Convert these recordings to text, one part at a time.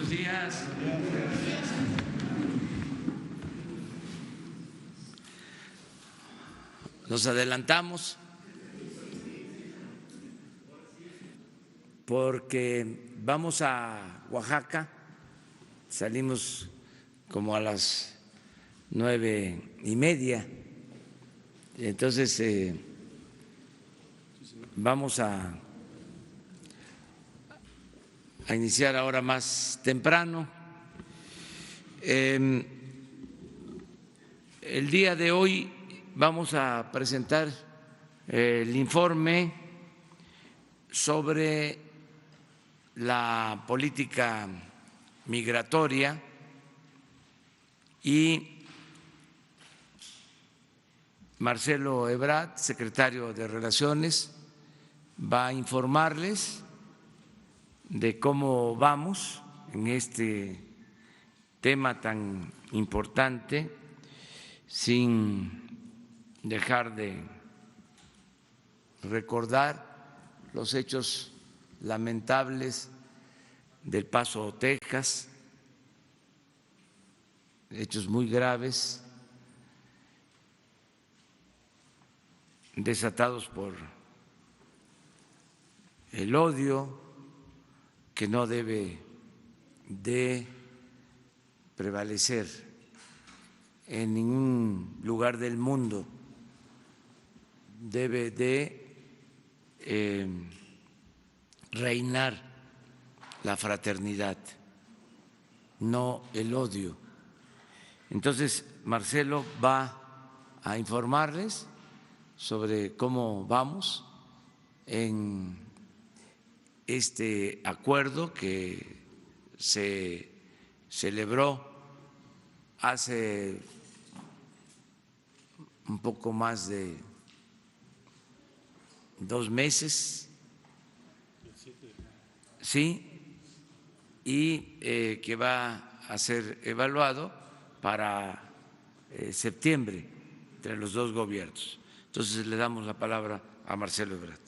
Buenos días. Nos adelantamos porque vamos a Oaxaca, salimos como a las 9:30, entonces vamos a iniciar ahora más temprano. El día de hoy vamos a presentar el informe sobre la política migratoria y Marcelo Ebrard, secretario de Relaciones, va a informarles de cómo vamos en este tema tan importante, sin dejar de recordar los hechos lamentables del Paso, Texas, hechos muy graves desatados por el odio que no debe de prevalecer en ningún lugar del mundo. Debe de reinar la fraternidad, no el odio. Entonces, Marcelo va a informarles sobre cómo vamos en este acuerdo que se celebró hace un poco más de 2 meses, sí, y que va a ser evaluado para septiembre entre los dos gobiernos. Entonces le damos la palabra a Marcelo Ebrard.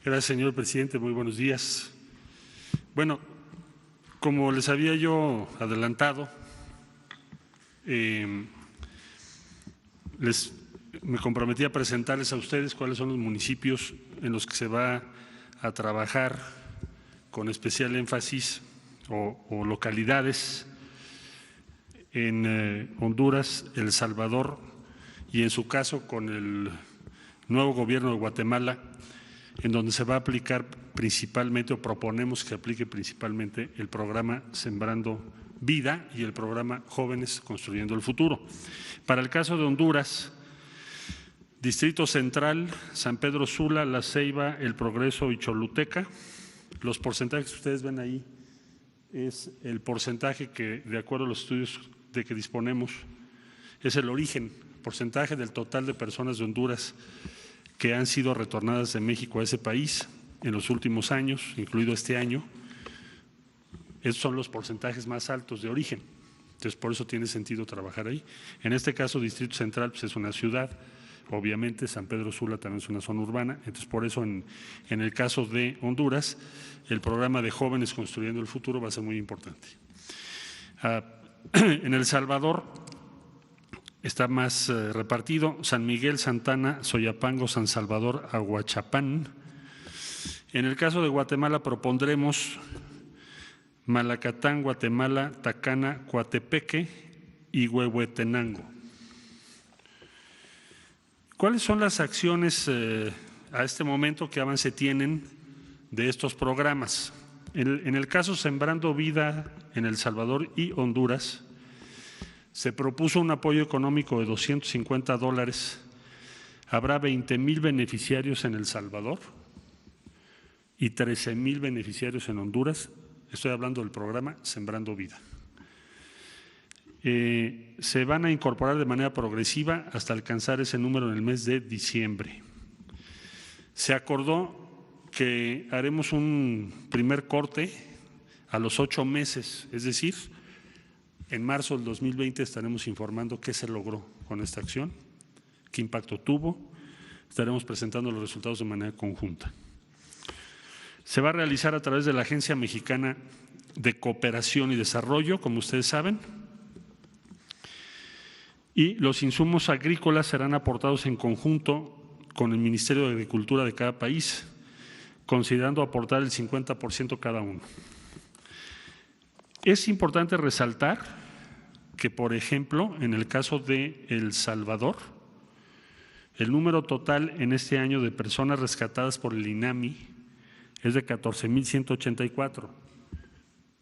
Gracias, señor presidente. Muy buenos días. Bueno, como les había yo adelantado, me comprometí a presentarles a ustedes cuáles son los municipios en los que se va a trabajar con especial énfasis o localidades en Honduras, El Salvador y en su caso con el nuevo gobierno de Guatemala, en donde se va a aplicar principalmente o proponemos que aplique principalmente el programa Sembrando Vida y el programa Jóvenes Construyendo el Futuro. Para el caso de Honduras, Distrito Central, San Pedro Sula, La Ceiba, El Progreso y Choluteca. Los porcentajes que ustedes ven ahí es el porcentaje que, de acuerdo a los estudios de que disponemos, es el origen, porcentaje del total de personas de Honduras que han sido retornadas de México a ese país en los últimos años, incluido este año. Esos son los porcentajes más altos de origen. Entonces, por eso tiene sentido trabajar ahí. En este caso, Distrito Central pues, es una ciudad, obviamente San Pedro Sula también es una zona urbana. Entonces, por eso en el caso de Honduras, el programa de Jóvenes Construyendo el Futuro va a ser muy importante. En El Salvador está más repartido: San Miguel, Santana, Soyapango, San Salvador, Aguachapán. En el caso de Guatemala propondremos Malacatán, Guatemala, Tacana, Coatepeque y Huehuetenango. ¿Cuáles son las acciones a este momento que avance tienen de estos programas? En el caso Sembrando Vida en El Salvador y Honduras, se propuso un apoyo económico de $250. Habrá 20,000 beneficiarios en El Salvador y 13,000 beneficiarios en Honduras. Estoy hablando del programa Sembrando Vida. Se van a incorporar de manera progresiva hasta alcanzar ese número en el mes de diciembre. Se acordó que haremos un primer corte a los 8 meses, es decir, en marzo del 2020 estaremos informando qué se logró con esta acción, qué impacto tuvo. Estaremos presentando los resultados de manera conjunta. Se va a realizar a través de la Agencia Mexicana de Cooperación y Desarrollo, como ustedes saben, y los insumos agrícolas serán aportados en conjunto con el Ministerio de Agricultura de cada país, considerando aportar el 50% cada uno. Es importante resaltar que, por ejemplo, en el caso de El Salvador, el número total en este año de personas rescatadas por el INAMI es de 14,184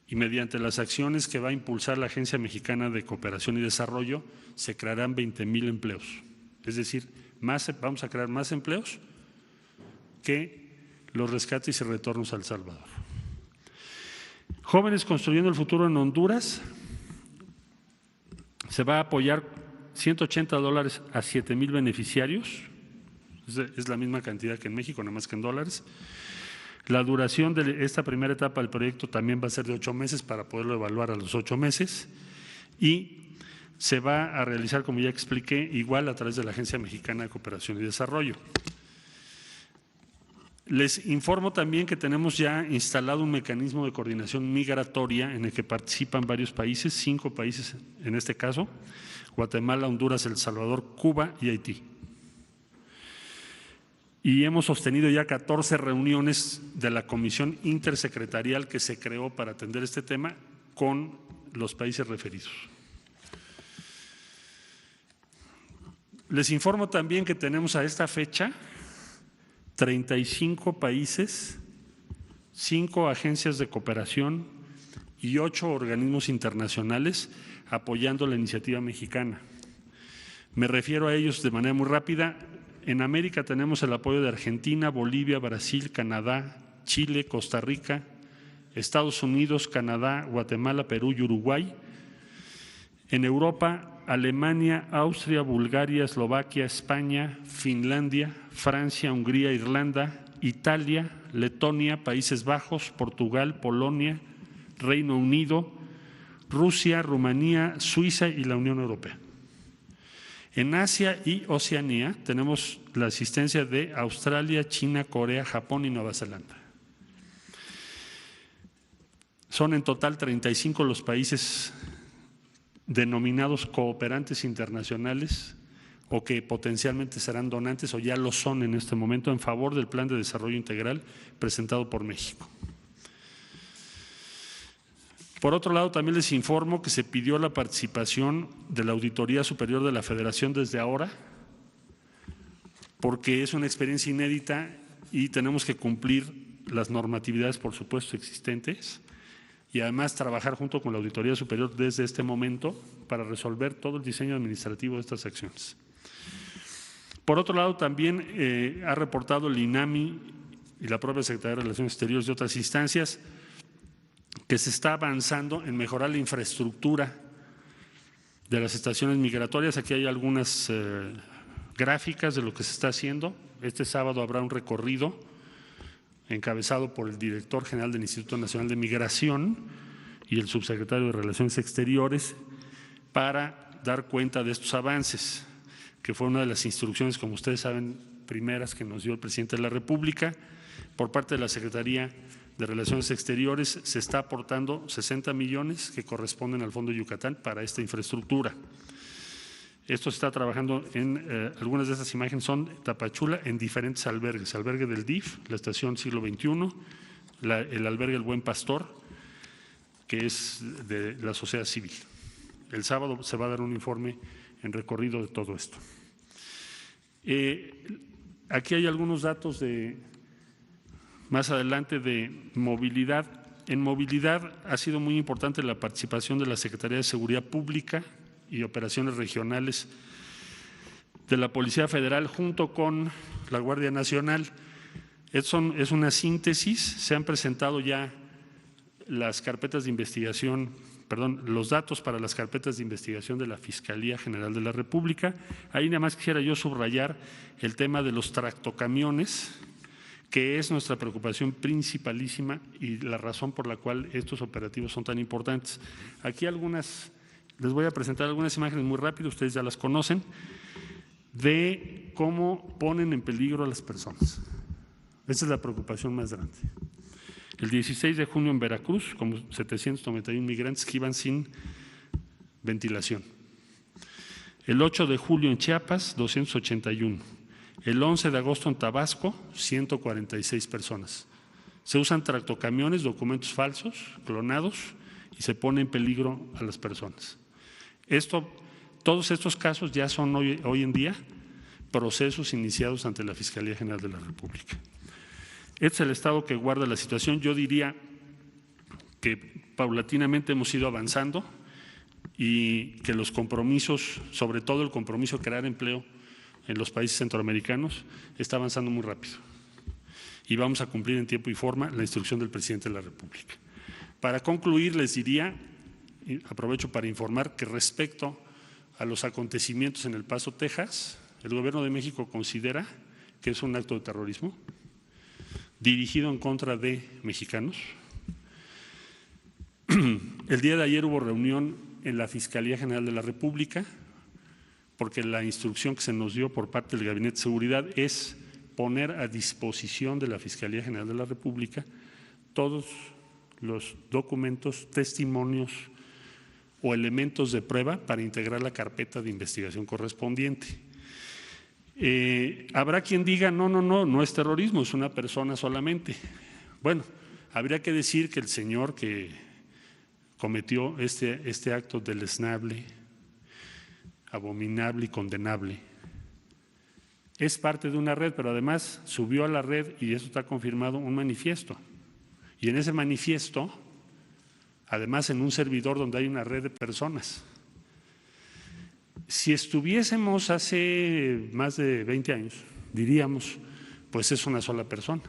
y mediante las acciones que va a impulsar la Agencia Mexicana de Cooperación y Desarrollo se crearán 20,000 empleos. Es decir, vamos a crear más empleos que los rescates y retornos a El Salvador. Jóvenes construyendo el futuro en Honduras, se va a apoyar $180 a 7,000 beneficiarios, es la misma cantidad que en México, nada más que en dólares. La duración de esta primera etapa del proyecto también va a ser de 8 meses para poderlo evaluar a los 8 meses y se va a realizar, como ya expliqué, igual a través de la Agencia Mexicana de Cooperación y Desarrollo. Les informo también que tenemos ya instalado un mecanismo de coordinación migratoria en el que participan varios países, 5 países en este caso: Guatemala, Honduras, El Salvador, Cuba y Haití. Y hemos sostenido ya 14 reuniones de la comisión intersecretarial que se creó para atender este tema con los países referidos. Les informo también que tenemos a esta fecha 35 países, 5 agencias de cooperación y 8 organismos internacionales apoyando la iniciativa mexicana. Me refiero a ellos de manera muy rápida. En América tenemos el apoyo de Argentina, Bolivia, Brasil, Canadá, Chile, Costa Rica, Estados Unidos, Canadá, Guatemala, Perú y Uruguay. En Europa, Alemania, Austria, Bulgaria, Eslovaquia, España, Finlandia, Francia, Hungría, Irlanda, Italia, Letonia, Países Bajos, Portugal, Polonia, Reino Unido, Rusia, Rumanía, Suiza y la Unión Europea. En Asia y Oceanía tenemos la asistencia de Australia, China, Corea, Japón y Nueva Zelanda. Son en total 35 los países denominados cooperantes internacionales o que potencialmente serán donantes o ya lo son en este momento en favor del Plan de Desarrollo Integral presentado por México. Por otro lado, también les informo que se pidió la participación de la Auditoría Superior de la Federación desde ahora, porque es una experiencia inédita y tenemos que cumplir las normatividades, por supuesto, existentes y además trabajar junto con la Auditoría Superior desde este momento para resolver todo el diseño administrativo de estas acciones. Por otro lado, también ha reportado el INAMI y la propia Secretaría de Relaciones Exteriores y otras instancias que se está avanzando en mejorar la infraestructura de las estaciones migratorias. Aquí hay algunas gráficas de lo que se está haciendo. Este sábado habrá un recorrido encabezado por el director general del Instituto Nacional de Migración y el subsecretario de Relaciones Exteriores para dar cuenta de estos avances, que fue una de las instrucciones, como ustedes saben, primeras que nos dio el presidente de la República. Por parte de la Secretaría de Relaciones Exteriores se está aportando 60 millones que corresponden al Fondo Yucatán para esta infraestructura. Esto se está trabajando en, algunas de estas imágenes son Tapachula en diferentes albergues: albergue del DIF, la estación Siglo XXI, el albergue El Buen Pastor, que es de la sociedad civil. El sábado se va a dar un informe en recorrido de todo esto. Aquí hay algunos datos de más adelante de movilidad. En movilidad ha sido muy importante la participación de la Secretaría de Seguridad Pública y Operaciones Regionales de la Policía Federal junto con la Guardia Nacional. Es una síntesis. Se han presentado ya las carpetas de investigación, los datos para las carpetas de investigación de la Fiscalía General de la República. Ahí nada más quisiera yo subrayar el tema de los tractocamiones, que es nuestra preocupación principalísima y la razón por la cual estos operativos son tan importantes. Aquí les voy a presentar algunas imágenes muy rápido, ustedes ya las conocen, de cómo ponen en peligro a las personas. Esa es la preocupación más grande. El 16 de junio en Veracruz, como 791 migrantes que iban sin ventilación. El 8 de julio en Chiapas, 281. El 11 de agosto en Tabasco, 146 personas. Se usan tractocamiones, documentos falsos, clonados, y se pone en peligro a las personas. Todos estos casos ya son hoy en día procesos iniciados ante la Fiscalía General de la República. Este es el estado que guarda la situación. Yo diría que paulatinamente hemos ido avanzando y que los compromisos, sobre todo el compromiso de crear empleo en los países centroamericanos, está avanzando muy rápido. Y vamos a cumplir en tiempo y forma la instrucción del presidente de la República. Para concluir, les diría, y aprovecho para informar que respecto a los acontecimientos en El Paso, Texas, el Gobierno de México considera que es un acto de terrorismo dirigido en contra de mexicanos. El día de ayer hubo reunión en la Fiscalía General de la República, porque la instrucción que se nos dio por parte del Gabinete de Seguridad es poner a disposición de la Fiscalía General de la República todos los documentos, testimonios o elementos de prueba para integrar la carpeta de investigación correspondiente. Habrá quien diga, no es terrorismo, es una persona solamente. Bueno, habría que decir que el señor que cometió este acto deleznable, abominable y condenable, es parte de una red, pero además subió a la red, y eso está confirmado, un manifiesto. Y en ese manifiesto, además en un servidor donde hay una red de personas. Si estuviésemos hace más de 20 años, diríamos, pues es una sola persona.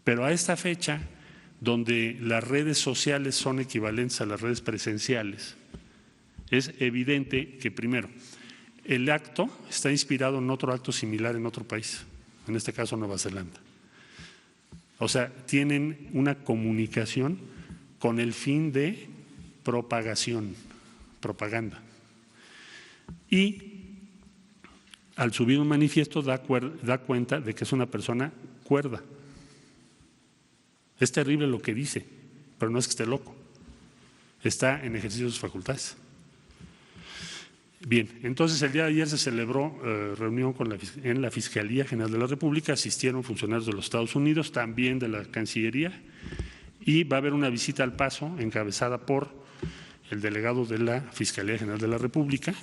Pero a esta fecha, donde las redes sociales son equivalentes a las redes presenciales, es evidente que primero, el acto está inspirado en otro acto similar en otro país, en este caso Nueva Zelanda. O sea, tienen una comunicación con el fin de propagación, propaganda. Y al subir un manifiesto da cuenta de que es una persona cuerda. Es terrible lo que dice, pero no es que esté loco, está en ejercicio de sus facultades. Bien, entonces el día de ayer se celebró reunión en la Fiscalía General de la República, asistieron funcionarios de los Estados Unidos, también de la Cancillería, y va a haber una visita al Paso encabezada por el delegado de la Fiscalía General de la República,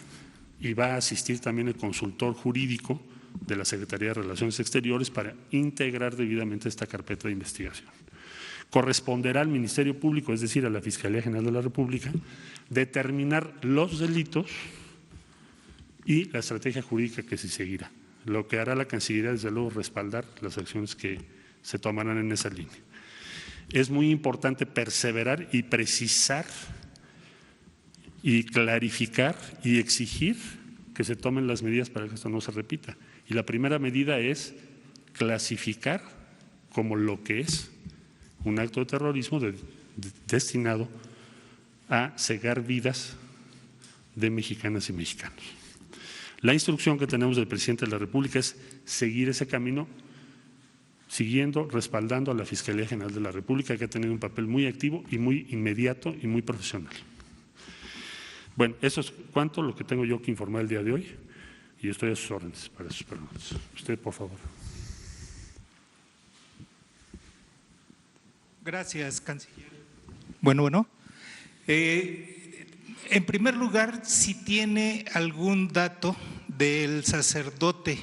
y va a asistir también el consultor jurídico de la Secretaría de Relaciones Exteriores para integrar debidamente esta carpeta de investigación. Corresponderá al Ministerio Público, es decir, a la Fiscalía General de la República, determinar los delitos y la estrategia jurídica que se seguirá. Lo que hará la Cancillería, desde luego, respaldar las acciones que se tomarán en esa línea. Es muy importante perseverar y precisar y clarificar y exigir que se tomen las medidas para que esto no se repita. Y la primera medida es clasificar como lo que es un acto de terrorismo destinado a cegar vidas de mexicanas y mexicanos. La instrucción que tenemos del presidente de la República es seguir ese camino, siguiendo, respaldando a la Fiscalía General de la República, que ha tenido un papel muy activo y muy inmediato y muy profesional. Bueno, eso es cuanto lo que tengo yo que informar el día de hoy, y estoy a sus órdenes para sus preguntas. Usted, por favor. Gracias, canciller. Bueno. En primer lugar, si tiene algún dato del sacerdote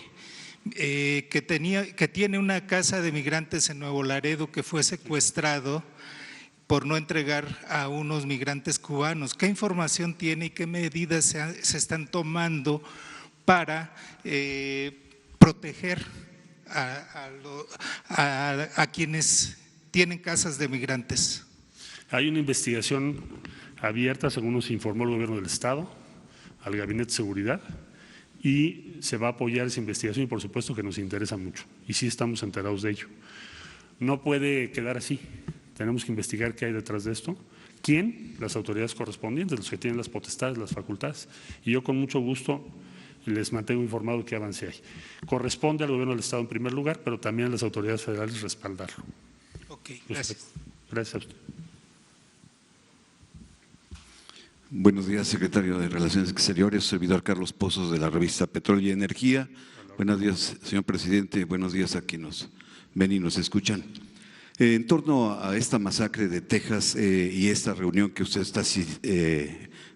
que tiene una casa de migrantes en Nuevo Laredo, que fue secuestrado por no entregar a unos migrantes cubanos. ¿Qué información tiene y qué medidas se están tomando para proteger a quienes tienen casas de migrantes? Hay una investigación abierta, según nos informó el Gobierno del Estado, al Gabinete de Seguridad, y se va a apoyar esa investigación, y por supuesto que nos interesa mucho, y sí estamos enterados de ello. No puede quedar así, tenemos que investigar qué hay detrás de esto, quién, las autoridades correspondientes, los que tienen las potestades, las facultades, y yo con mucho gusto les mantengo informado de qué avance hay. Corresponde al Gobierno del Estado en primer lugar, pero también a las autoridades federales respaldarlo. Ok, gracias. Gracias a usted. Buenos días, secretario de Relaciones Exteriores, servidor Carlos Pozos de la revista Petróleo y Energía. Buenos días, señor presidente, buenos días a quienes nos ven y nos escuchan. En torno a esta masacre de Texas y esta reunión que usted está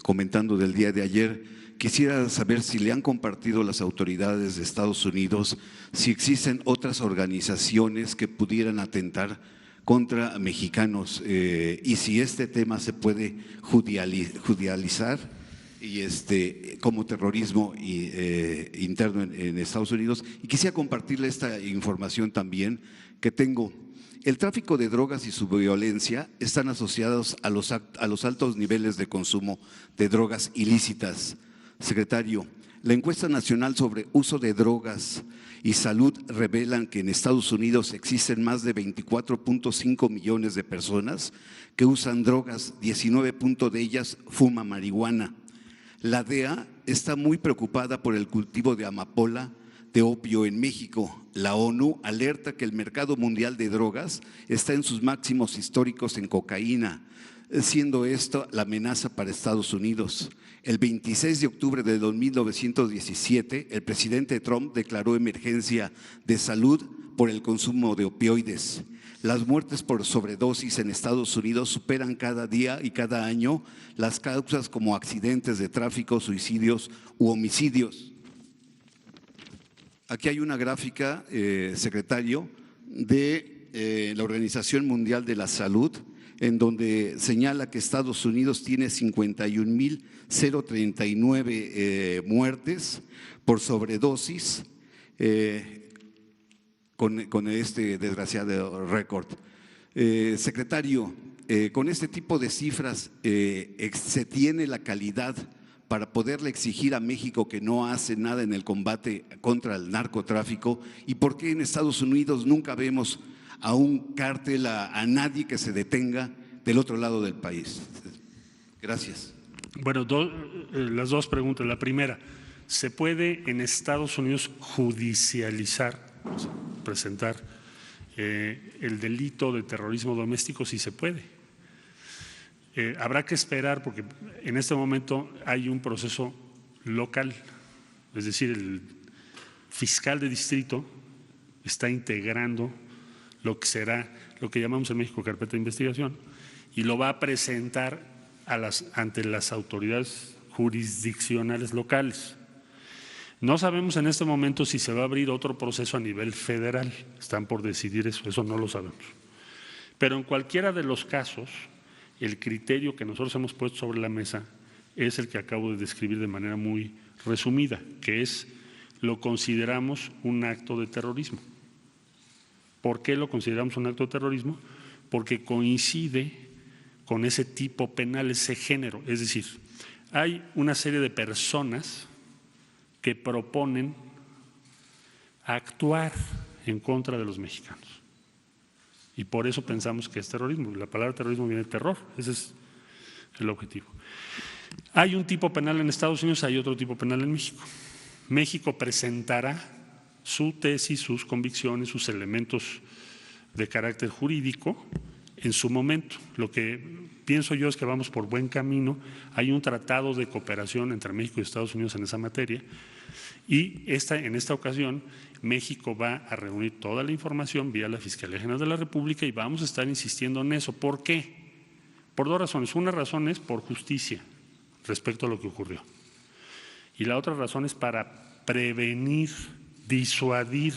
comentando del día de ayer, quisiera saber si le han compartido las autoridades de Estados Unidos, si existen otras organizaciones que pudieran atentar contra mexicanos y si este tema se puede judicializar y como terrorismo interno en Estados Unidos. Y quisiera compartirle esta información también que tengo. El tráfico de drogas y su violencia están asociados a los altos niveles de consumo de drogas ilícitas. Secretario, la encuesta nacional sobre uso de drogas y salud revelan que en Estados Unidos existen más de 24.5 millones de personas que usan drogas, 19 de ellas fuman marihuana. La DEA está muy preocupada por el cultivo de amapola, de opio en México. La ONU alerta que el mercado mundial de drogas está en sus máximos históricos en cocaína, siendo esto la amenaza para Estados Unidos. El 26 de octubre de 1917, el presidente Trump declaró emergencia de salud por el consumo de opioides. Las muertes por sobredosis en Estados Unidos superan cada día y cada año las causas como accidentes de tráfico, suicidios u homicidios. Aquí hay una gráfica, secretario, de la Organización Mundial de la Salud, en donde señala que Estados Unidos tiene 51.039 muertes por sobredosis con este desgraciado récord. Secretario, con este tipo de cifras, ¿se tiene la calidad para poderle exigir a México que no hace nada en el combate contra el narcotráfico? ¿Y por qué en Estados Unidos nunca vemos a un cártel, a nadie que se detenga del otro lado del país? Gracias. Bueno, las dos preguntas. La primera, ¿se puede en Estados Unidos judicializar, o sea, presentar el delito de terrorismo doméstico? Sí se puede. Habrá que esperar porque en este momento hay un proceso local, es decir, el fiscal de distrito está integrando lo que será, lo que llamamos en México carpeta de investigación, y lo va a presentar ante las autoridades jurisdiccionales locales. No sabemos en este momento si se va a abrir otro proceso a nivel federal, están por decidir eso no lo sabemos. Pero en cualquiera de los casos, el criterio que nosotros hemos puesto sobre la mesa es el que acabo de describir de manera muy resumida, que es lo consideramos un acto de terrorismo. ¿Por qué lo consideramos un acto de terrorismo? Porque coincide con ese tipo penal, ese género. Es decir, hay una serie de personas que proponen actuar en contra de los mexicanos. Y por eso pensamos que es terrorismo. La palabra terrorismo viene de terror, ese es el objetivo. Hay un tipo penal en Estados Unidos, hay otro tipo penal en México. México presentará su tesis, sus convicciones, sus elementos de carácter jurídico en su momento. Lo que pienso yo es que vamos por buen camino. Hay un tratado de cooperación entre México y Estados Unidos en esa materia y en esta ocasión México va a reunir toda la información vía la Fiscalía General de la República y vamos a estar insistiendo en eso. ¿Por qué? Por dos razones. Una razón es por justicia respecto a lo que ocurrió y la otra razón es para prevenir, disuadir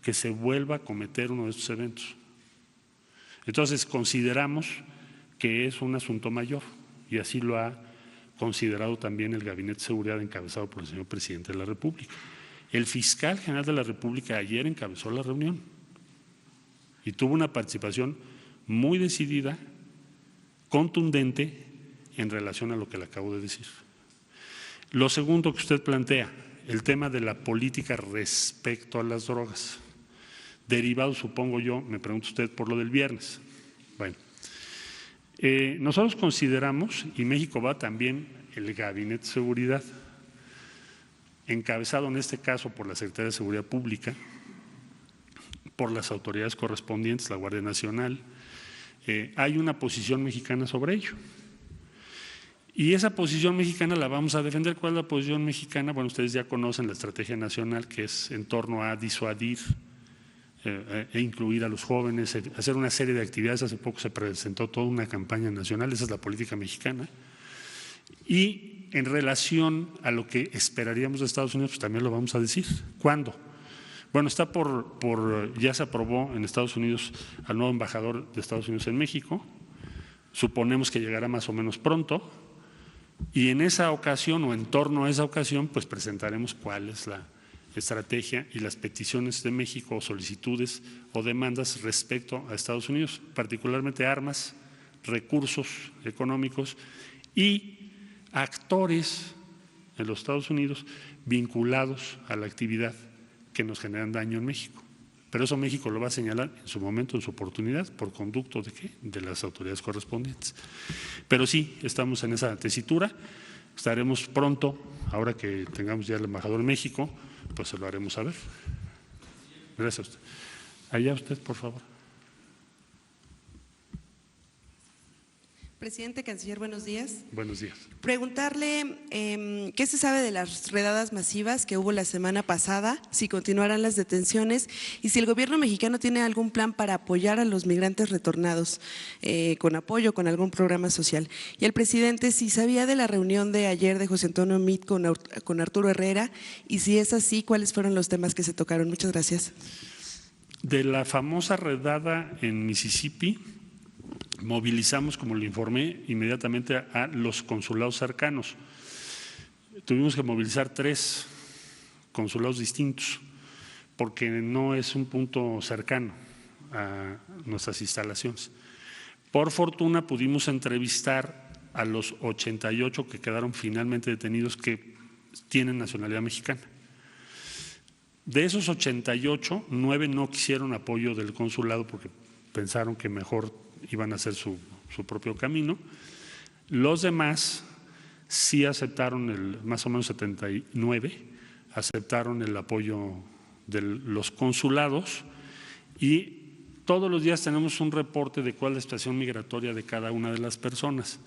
que se vuelva a cometer uno de estos eventos. Entonces consideramos que es un asunto mayor y así lo ha considerado también el Gabinete de Seguridad encabezado por el señor Presidente de la República. El fiscal general de la República ayer encabezó la reunión y tuvo una participación muy decidida, contundente en relación a lo que le acabo de decir. Lo segundo que usted plantea, el tema de la política respecto a las drogas, derivado, supongo yo, me pregunta usted por lo del viernes. Bueno, nosotros consideramos, y México va también el Gabinete de Seguridad, encabezado en este caso por la Secretaría de Seguridad Pública, por las autoridades correspondientes, la Guardia Nacional. Hay una posición mexicana sobre ello. Y esa posición mexicana la vamos a defender. ¿Cuál es la posición mexicana? Bueno, ustedes ya conocen la estrategia nacional, que es en torno a disuadir e incluir a los jóvenes, hacer una serie de actividades. Hace poco se presentó toda una campaña nacional, esa es la política mexicana. Y en relación a lo que esperaríamos de Estados Unidos, pues también lo vamos a decir. ¿Cuándo? Bueno, está ya se aprobó en Estados Unidos al nuevo embajador de Estados Unidos en México. Suponemos que llegará más o menos pronto. Y en esa ocasión o en torno a esa ocasión, pues presentaremos cuál es la estrategia y las peticiones de México, o solicitudes o demandas respecto a Estados Unidos, particularmente armas, recursos económicos y actores en los Estados Unidos vinculados a la actividad que nos generan daño en México. Pero eso México lo va a señalar en su momento, en su oportunidad, por conducto de ¿qué? De las autoridades correspondientes. Pero sí, estamos en esa tesitura, estaremos pronto, ahora que tengamos ya el embajador en México, pues se lo haremos saber. Gracias a usted. Allá usted, por favor. Presidente, canciller, buenos días. Buenos días. Preguntarle qué se sabe de las redadas masivas que hubo la semana pasada, si continuarán las detenciones y si el gobierno mexicano tiene algún plan para apoyar a los migrantes retornados, con apoyo, con algún programa social. Y el presidente, si sabía de la reunión de ayer de José Antonio Meade con Arturo Herrera y si es así, ¿cuáles fueron los temas que se tocaron? Muchas gracias. De la famosa redada en Mississippi, movilizamos, como le informé, inmediatamente a los consulados cercanos. Tuvimos que movilizar 3 consulados distintos porque no es un punto cercano a nuestras instalaciones. Por fortuna pudimos entrevistar a los 88 que quedaron finalmente detenidos que tienen nacionalidad mexicana. De esos 88, 9 no quisieron apoyo del consulado porque pensaron que mejor iban a hacer su propio camino. Los demás sí aceptaron, más o menos 79, aceptaron el apoyo de los consulados y todos los días tenemos un reporte de cuál es la situación migratoria de cada una de las personas.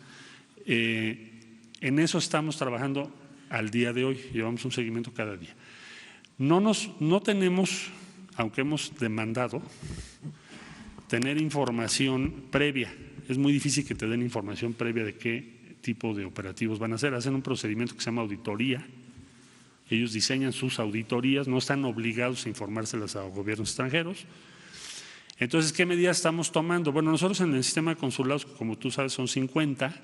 En eso estamos trabajando al día de hoy, llevamos un seguimiento cada día. No tenemos, aunque hemos demandado, tener información previa. Es muy difícil que te den información previa de qué tipo de operativos van a hacer. Hacen un procedimiento que se llama auditoría. Ellos diseñan sus auditorías, no están obligados a informárselas a gobiernos extranjeros. Entonces, ¿qué medidas estamos tomando? Bueno, nosotros en el sistema de consulados, como tú sabes, son 50.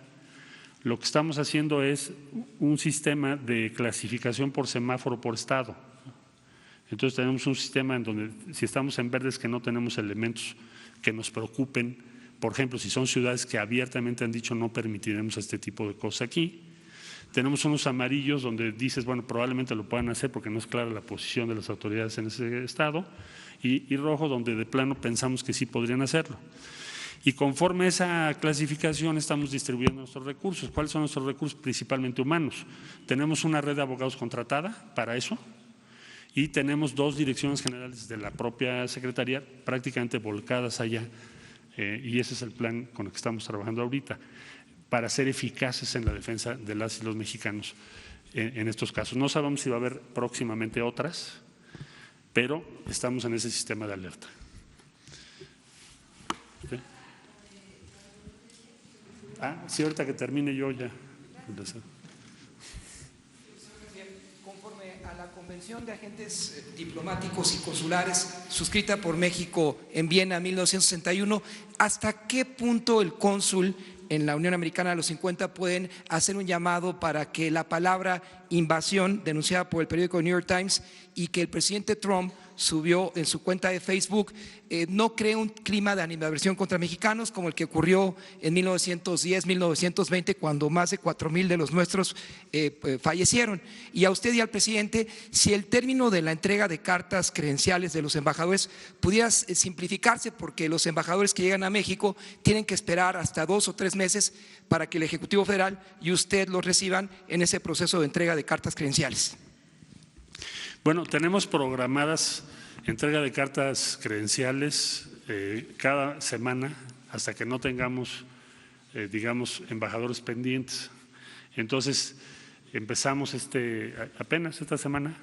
Lo que estamos haciendo es un sistema de clasificación por semáforo por estado. Entonces tenemos un sistema en donde si estamos en verde es que no tenemos elementos que nos preocupen. Por ejemplo, si son ciudades que abiertamente han dicho no permitiremos este tipo de cosas aquí. Tenemos unos amarillos donde dices, bueno, probablemente lo puedan hacer porque no es clara la posición de las autoridades en ese estado, y rojo donde de plano pensamos que sí podrían hacerlo. Y conforme a esa clasificación estamos distribuyendo nuestros recursos. ¿Cuáles son nuestros recursos? Principalmente humanos. Tenemos una red de abogados contratada para eso. Y tenemos 2 direcciones generales de la propia Secretaría prácticamente volcadas allá, y ese es el plan con el que estamos trabajando ahorita, para ser eficaces en la defensa de las y los mexicanos en estos casos. No sabemos si va a haber próximamente otras, pero estamos en ese sistema de alerta. ¿Sí? Sí, ahorita que termine yo ya. A la Convención de Agentes Diplomáticos y Consulares suscrita por México en Viena en 1961, ¿hasta qué punto el cónsul en la Unión Americana de los 50 pueden hacer un llamado para que la palabra invasión, denunciada por el periódico New York Times y que el presidente Trump subió en su cuenta de Facebook, no cree un clima de animadversión contra mexicanos como el que ocurrió en 1910, 1920, cuando más de 4,000 de los nuestros fallecieron? Y a usted y al presidente, si el término de la entrega de cartas credenciales de los embajadores pudiera simplificarse, porque los embajadores que llegan a México tienen que esperar hasta 2 o 3 meses para que el Ejecutivo Federal y usted los reciban en ese proceso de entrega de cartas credenciales. Bueno, tenemos programadas Entrega de cartas credenciales cada semana hasta que no tengamos, digamos, embajadores pendientes. Entonces, empezamos apenas esta semana,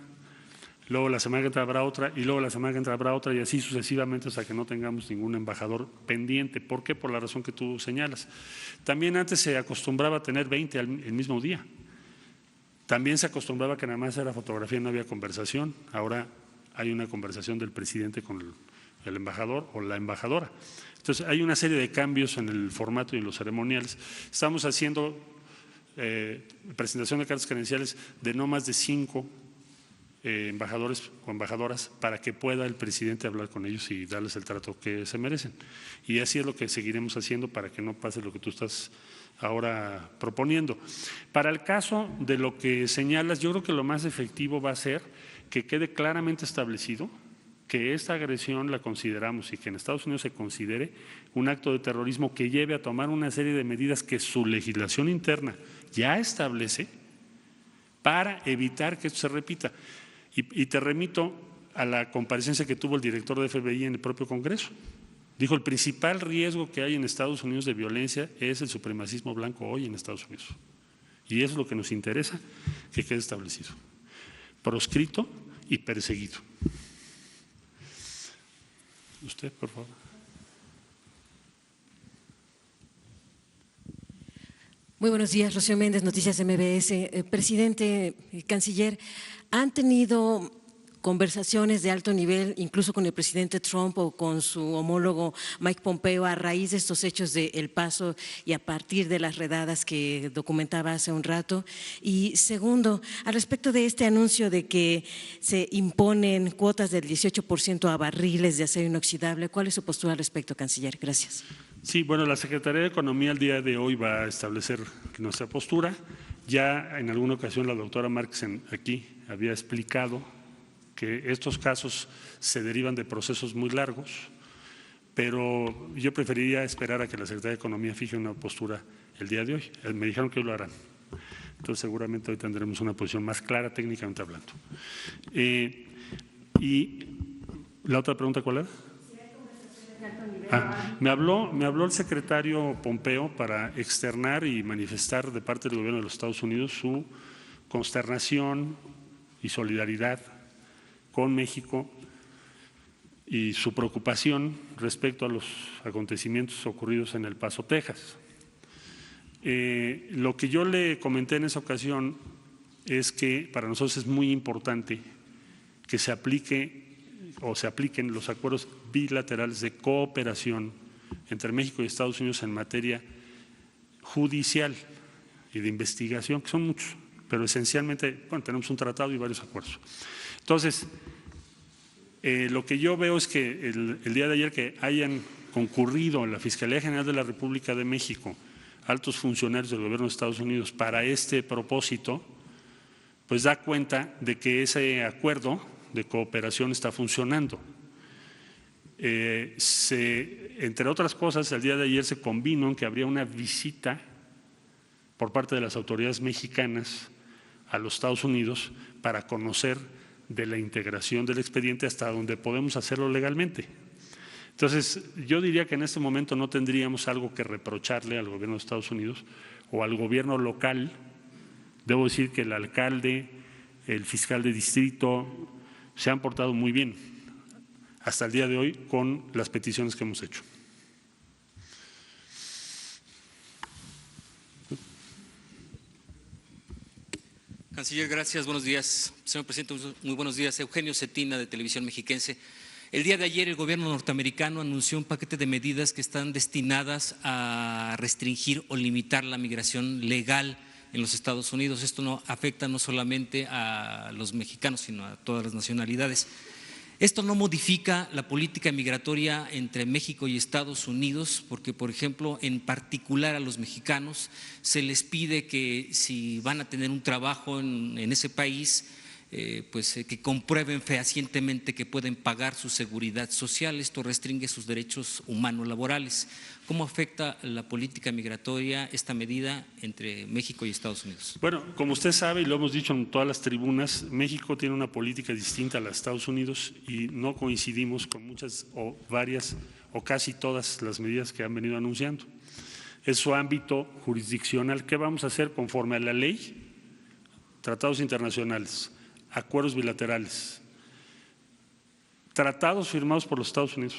luego la semana que entra habrá otra y luego la semana que entra habrá otra y así sucesivamente hasta que no tengamos ningún embajador pendiente. ¿Por qué? Por la razón que tú señalas. También antes se acostumbraba a tener 20 el mismo día. También se acostumbraba que nada más era fotografía y no había conversación. Ahora hay una conversación del presidente con el embajador o la embajadora. Entonces hay una serie de cambios en el formato y en los ceremoniales. Estamos haciendo presentación de cartas credenciales de no más de 5 embajadores o embajadoras para que pueda el presidente hablar con ellos y darles el trato que se merecen. Y así es lo que seguiremos haciendo para que no pase lo que tú estás ahora proponiendo. Para el caso de lo que señalas, yo creo que lo más efectivo va a ser que quede claramente establecido que esta agresión la consideramos y que en Estados Unidos se considere un acto de terrorismo que lleve a tomar una serie de medidas que su legislación interna ya establece para evitar que esto se repita. Y te remito a la comparecencia que tuvo el director de FBI en el propio Congreso. Dijo, el principal riesgo que hay en Estados Unidos de violencia es el supremacismo blanco hoy en Estados Unidos. Y eso es lo que nos interesa que quede establecido. Proscrito y perseguido. Usted, por favor. Muy buenos días, Rocío Méndez, Noticias MBS. Presidente, canciller, ¿han tenido conversaciones de alto nivel, incluso con el presidente Trump o con su homólogo Mike Pompeo, a raíz de estos hechos de El Paso y a partir de las redadas que documentaba hace un rato? Y segundo, al respecto de este anuncio de que se imponen cuotas del 18% a barriles de acero inoxidable, ¿cuál es su postura al respecto, canciller? Gracias. Sí, bueno, la Secretaría de Economía el día de hoy va a establecer nuestra postura. Ya en alguna ocasión la doctora Márquez aquí había explicado que estos casos se derivan de procesos muy largos, pero yo preferiría esperar a que la Secretaría de Economía fije una postura el día de hoy. Me dijeron que hoy lo harán. Entonces seguramente hoy tendremos una posición más clara técnicamente hablando. Y la otra pregunta, ¿cuál era? Me habló el secretario Pompeo para externar y manifestar de parte del gobierno de los Estados Unidos su consternación y solidaridad con México y su preocupación respecto a los acontecimientos ocurridos en El Paso, Texas. Lo que yo le comenté en esa ocasión es que para nosotros es muy importante que se apliquen los acuerdos bilaterales de cooperación entre México y Estados Unidos en materia judicial y de investigación, que son muchos, pero esencialmente, bueno, tenemos un tratado y varios acuerdos. Entonces, lo que yo veo es que el día de ayer que hayan concurrido en la Fiscalía General de la República de México altos funcionarios del gobierno de Estados Unidos para este propósito, pues da cuenta de que ese acuerdo de cooperación está funcionando. Entre otras cosas, el día de ayer se convino en que habría una visita por parte de las autoridades mexicanas a los Estados Unidos para conocer de la integración del expediente hasta donde podemos hacerlo legalmente. Entonces, yo diría que en este momento no tendríamos algo que reprocharle al gobierno de Estados Unidos o al gobierno local. Debo decir que el alcalde, el fiscal de distrito se han portado muy bien hasta el día de hoy con las peticiones que hemos hecho. Canciller, gracias. Buenos días. Señor presidente, muy buenos días. Eugenio Cetina, de Televisión Mexiquense. El día de ayer el gobierno norteamericano anunció un paquete de medidas que están destinadas a restringir o limitar la migración legal en los Estados Unidos. Esto no afecta no solamente a los mexicanos, sino a todas las nacionalidades. Esto no modifica la política migratoria entre México y Estados Unidos, porque, por ejemplo, en particular a los mexicanos se les pide que si van a tener un trabajo en ese país, que comprueben fehacientemente que pueden pagar su seguridad social. Esto restringe sus derechos humanos laborales. ¿Cómo afecta la política migratoria esta medida entre México y Estados Unidos? Bueno, como usted sabe y lo hemos dicho en todas las tribunas, México tiene una política distinta a la de Estados Unidos y no coincidimos con muchas o varias o casi todas las medidas que han venido anunciando. Es su ámbito jurisdiccional. ¿Qué vamos a hacer conforme a la ley? Tratados internacionales, acuerdos bilaterales, tratados firmados por los Estados Unidos.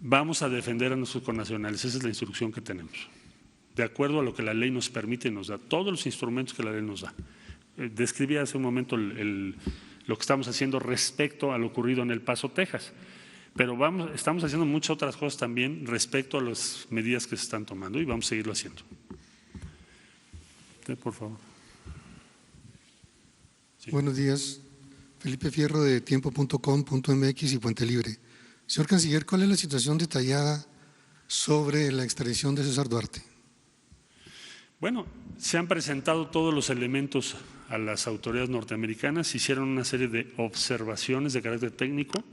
Vamos a defender a nuestros connacionales, esa es la instrucción que tenemos, de acuerdo a lo que la ley nos permite y nos da, todos los instrumentos que la ley nos da. Describí hace un momento lo que estamos haciendo respecto a lo ocurrido en El Paso, Texas, pero estamos haciendo muchas otras cosas también respecto a las medidas que se están tomando y vamos a seguirlo haciendo. Por favor. Sí. Buenos días, Felipe Fierro de tiempo.com.mx y Puente Libre. Señor Canciller, ¿cuál es la situación detallada sobre la extradición de César Duarte? Bueno, se han presentado todos los elementos a las autoridades norteamericanas, se hicieron una serie de observaciones de carácter técnico,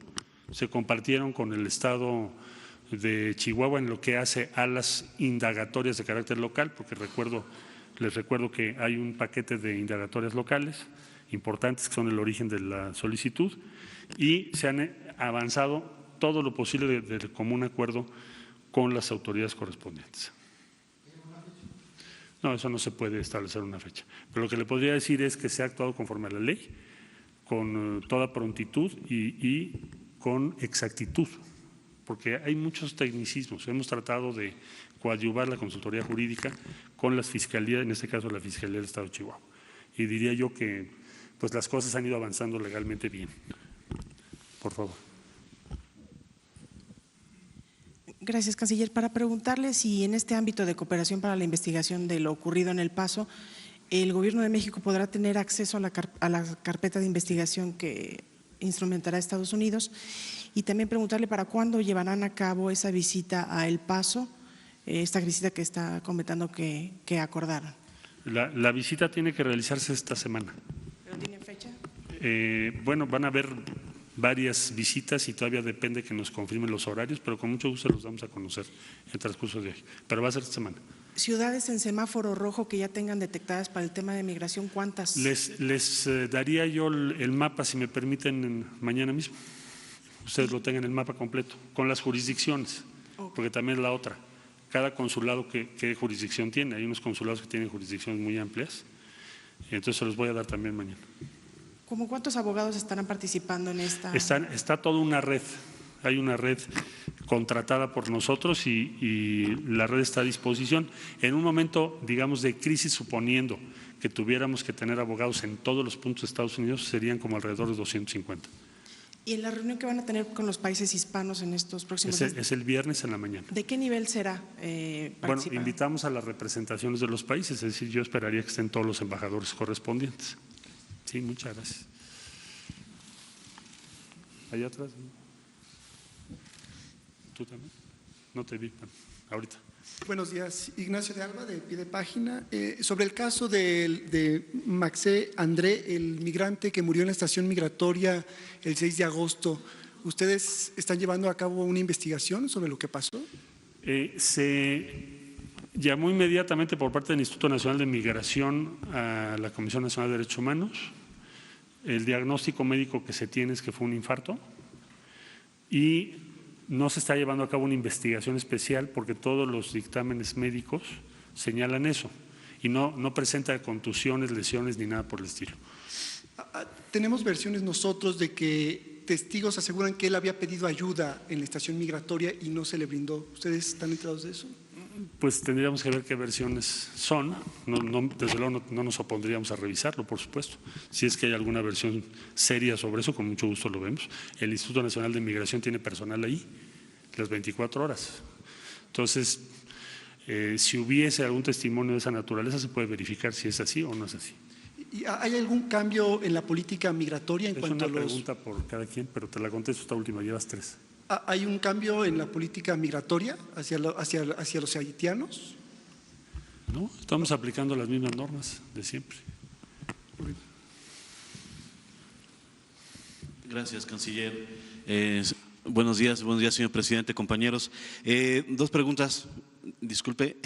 se compartieron con el Estado de Chihuahua en lo que hace a las indagatorias de carácter local, porque les recuerdo que hay un paquete de indagatorias locales importantes que son el origen de la solicitud y se han avanzado todo lo posible de común acuerdo con las autoridades correspondientes. No, eso no se puede establecer una fecha, pero lo que le podría decir es que se ha actuado conforme a la ley, con toda prontitud y con exactitud, porque hay muchos tecnicismos. Hemos tratado de coadyuvar la consultoría jurídica con las fiscalías, en este caso la Fiscalía del Estado de Chihuahua. Y diría yo que pues las cosas han ido avanzando legalmente bien. Por favor. Gracias, Canciller. Para preguntarle si en este ámbito de cooperación para la investigación de lo ocurrido en El Paso, el Gobierno de México podrá tener acceso a la carpeta de investigación que instrumentará Estados Unidos, y también preguntarle para cuándo llevarán a cabo esa visita a El Paso, esta visita que está comentando que acordaron. La visita tiene que realizarse esta semana. ¿Pero tienen fecha? Bueno, van a haber varias visitas y todavía depende que nos confirmen los horarios, pero con mucho gusto los damos a conocer en el transcurso de hoy, pero va a ser esta semana. Ciudades en semáforo rojo que ya tengan detectadas para el tema de migración, ¿cuántas? Les daría yo el mapa, si me permiten, mañana mismo. Ustedes lo tengan el mapa completo, con las jurisdicciones, porque también es la otra. Cada consulado, ¿qué jurisdicción tiene? Hay unos consulados que tienen jurisdicciones muy amplias, entonces se los voy a dar también mañana. ¿Cómo cuántos abogados estarán participando en esta? Está toda una red. Hay una red contratada por nosotros y la red está a disposición. En un momento, digamos, de crisis, suponiendo que tuviéramos que tener abogados en todos los puntos de Estados Unidos, serían como alrededor de 250. ¿Y en la reunión que van a tener con los países hispanos en estos próximos días? Es el viernes en la mañana. ¿De qué nivel será? Bueno, invitamos a las representaciones de los países, es decir, yo esperaría que estén todos los embajadores correspondientes. Sí, muchas gracias. Allá atrás. ¿Tú también? No te vi, ahorita. Buenos días, Ignacio de Alba, de Pie de Página. Sobre el caso de Maxé André, el migrante que murió en la estación migratoria el 6 de agosto, ¿ustedes están llevando a cabo una investigación sobre lo que pasó? Se llamó inmediatamente por parte del Instituto Nacional de Migración a la Comisión Nacional de Derechos Humanos. El diagnóstico médico que se tiene es que fue un infarto y no se está llevando a cabo una investigación especial porque todos los dictámenes médicos señalan eso y no presenta contusiones, lesiones ni nada por el estilo. Tenemos versiones nosotros de que testigos aseguran que él había pedido ayuda en la estación migratoria y no se le brindó. ¿Ustedes están enterados de eso? Pues tendríamos que ver qué versiones son. Desde luego no nos opondríamos a revisarlo, por supuesto. Si es que hay alguna versión seria sobre eso, con mucho gusto lo vemos. El Instituto Nacional de Migración tiene personal ahí las 24 horas. Entonces, si hubiese algún testimonio de esa naturaleza, se puede verificar si es así o no es así. ¿Y hay algún cambio en la política migratoria en cuanto a los… Es una pregunta por cada quien, pero te la contesto esta última, llevas 3. ¿Hay un cambio en la política migratoria hacia los haitianos? No, estamos aplicando las mismas normas de siempre. Gracias, canciller. Buenos días, señor presidente, compañeros. Dos preguntas, disculpe.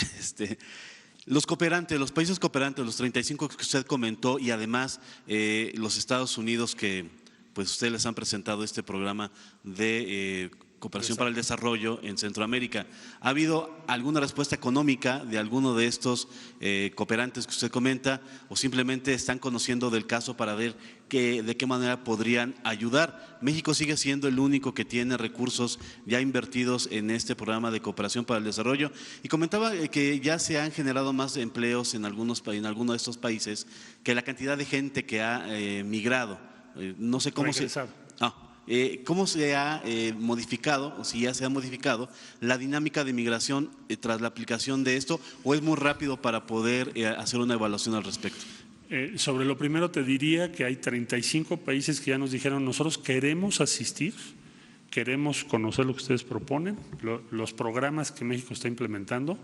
Los cooperantes, los países cooperantes, los 35 que usted comentó y además los Estados Unidos que pues ustedes les han presentado este programa de cooperación para el desarrollo en Centroamérica. ¿Ha habido alguna respuesta económica de alguno de estos cooperantes que usted comenta o simplemente están conociendo del caso para ver de qué manera podrían ayudar? México sigue siendo el único que tiene recursos ya invertidos en este programa de cooperación para el desarrollo y comentaba que ya se han generado más empleos en algunos de estos países que la cantidad de gente que ha migrado. No sé cómo ¿cómo se ha modificado, o si ya se ha modificado, la dinámica de migración tras la aplicación de esto, o es muy rápido para poder hacer una evaluación al respecto? Sobre lo primero te diría que hay 35 países que ya nos dijeron nosotros queremos asistir, queremos conocer lo que ustedes proponen, los programas que México está implementando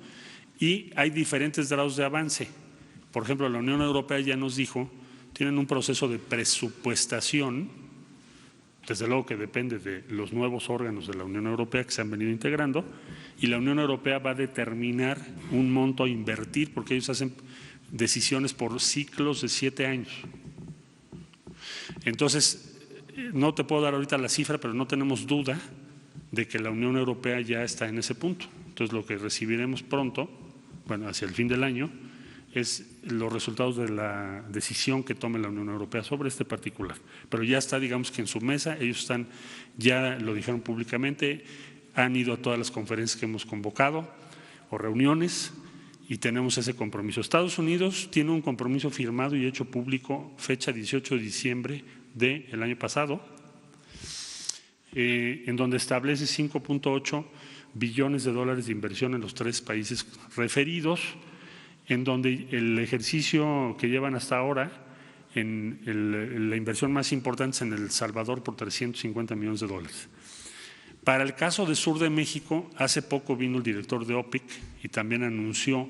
y hay diferentes grados de avance. Por ejemplo, la Unión Europea ya nos dijo, tienen un proceso de presupuestación. Desde luego que depende de los nuevos órganos de la Unión Europea que se han venido integrando y la Unión Europea va a determinar un monto a invertir porque ellos hacen decisiones por ciclos de 7 años. Entonces, no te puedo dar ahorita la cifra, pero no tenemos duda de que la Unión Europea ya está en ese punto. Entonces, lo que recibiremos pronto, bueno, hacia el fin del año, es los resultados de la decisión que tome la Unión Europea sobre este particular. Pero ya está, digamos que en su mesa, ellos están, ya lo dijeron públicamente, han ido a todas las conferencias que hemos convocado o reuniones y tenemos ese compromiso. Estados Unidos tiene un compromiso firmado y hecho público, fecha 18 de diciembre del año pasado, en donde establece 5.8 billones de dólares de inversión en los 3 países referidos, en donde el ejercicio que llevan hasta ahora, la inversión más importante es en El Salvador por 350 millones de dólares. Para el caso de Sur de México, hace poco vino el director de OPIC y también anunció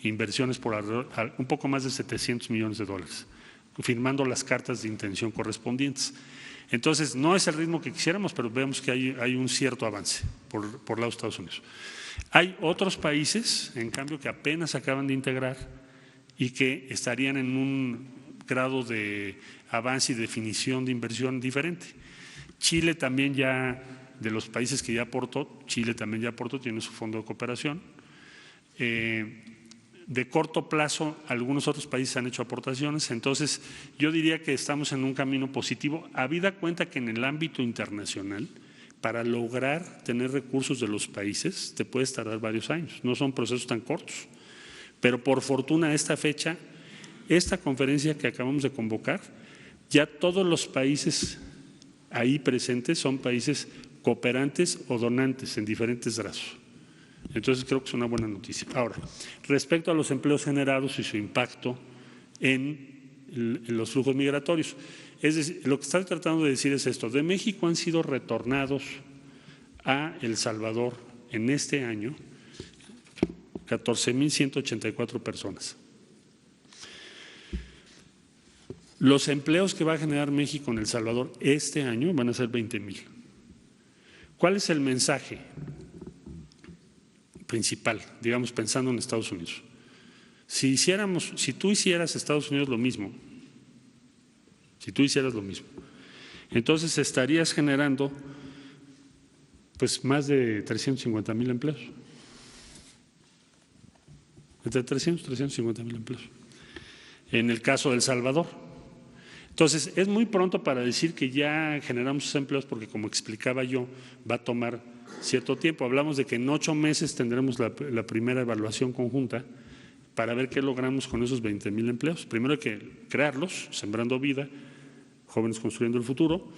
inversiones por un poco más de 700 millones de dólares, firmando las cartas de intención correspondientes. Entonces, no es el ritmo que quisiéramos, pero vemos que hay un cierto avance por lado de Estados Unidos. Hay otros países, en cambio, que apenas acaban de integrar y que estarían en un grado de avance y definición de inversión diferente. Chile también ya, de los países que ya aportó, Chile también ya aportó, tiene su fondo de cooperación. De corto plazo, algunos otros países han hecho aportaciones, entonces yo diría que estamos en un camino positivo, habida cuenta que en el ámbito internacional, para lograr tener recursos de los países te puedes tardar varios años, no son procesos tan cortos. Pero por fortuna a esta fecha, esta conferencia que acabamos de convocar, ya todos los países ahí presentes son países cooperantes o donantes en diferentes grados. Entonces creo que es una buena noticia. Ahora, respecto a los empleos generados y su impacto en los flujos migratorios. Es decir, lo que estoy tratando de decir es esto: de México han sido retornados a El Salvador en este año 14,184 personas. Los empleos que va a generar México en El Salvador este año van a ser 20,000. ¿Cuál es el mensaje principal, digamos, pensando en Estados Unidos? Si tú hicieras Estados Unidos lo mismo, entonces estarías generando pues más de 350,000 empleos. Entre 300 y 350,000 empleos. En el caso de El Salvador. Entonces, es muy pronto para decir que ya generamos esos empleos porque, como explicaba yo, va a tomar cierto tiempo. Hablamos de que en 8 meses tendremos la primera evaluación conjunta para ver qué logramos con esos 20,000 empleos. Primero hay que crearlos, Sembrando Vida, Jóvenes Construyendo el Futuro.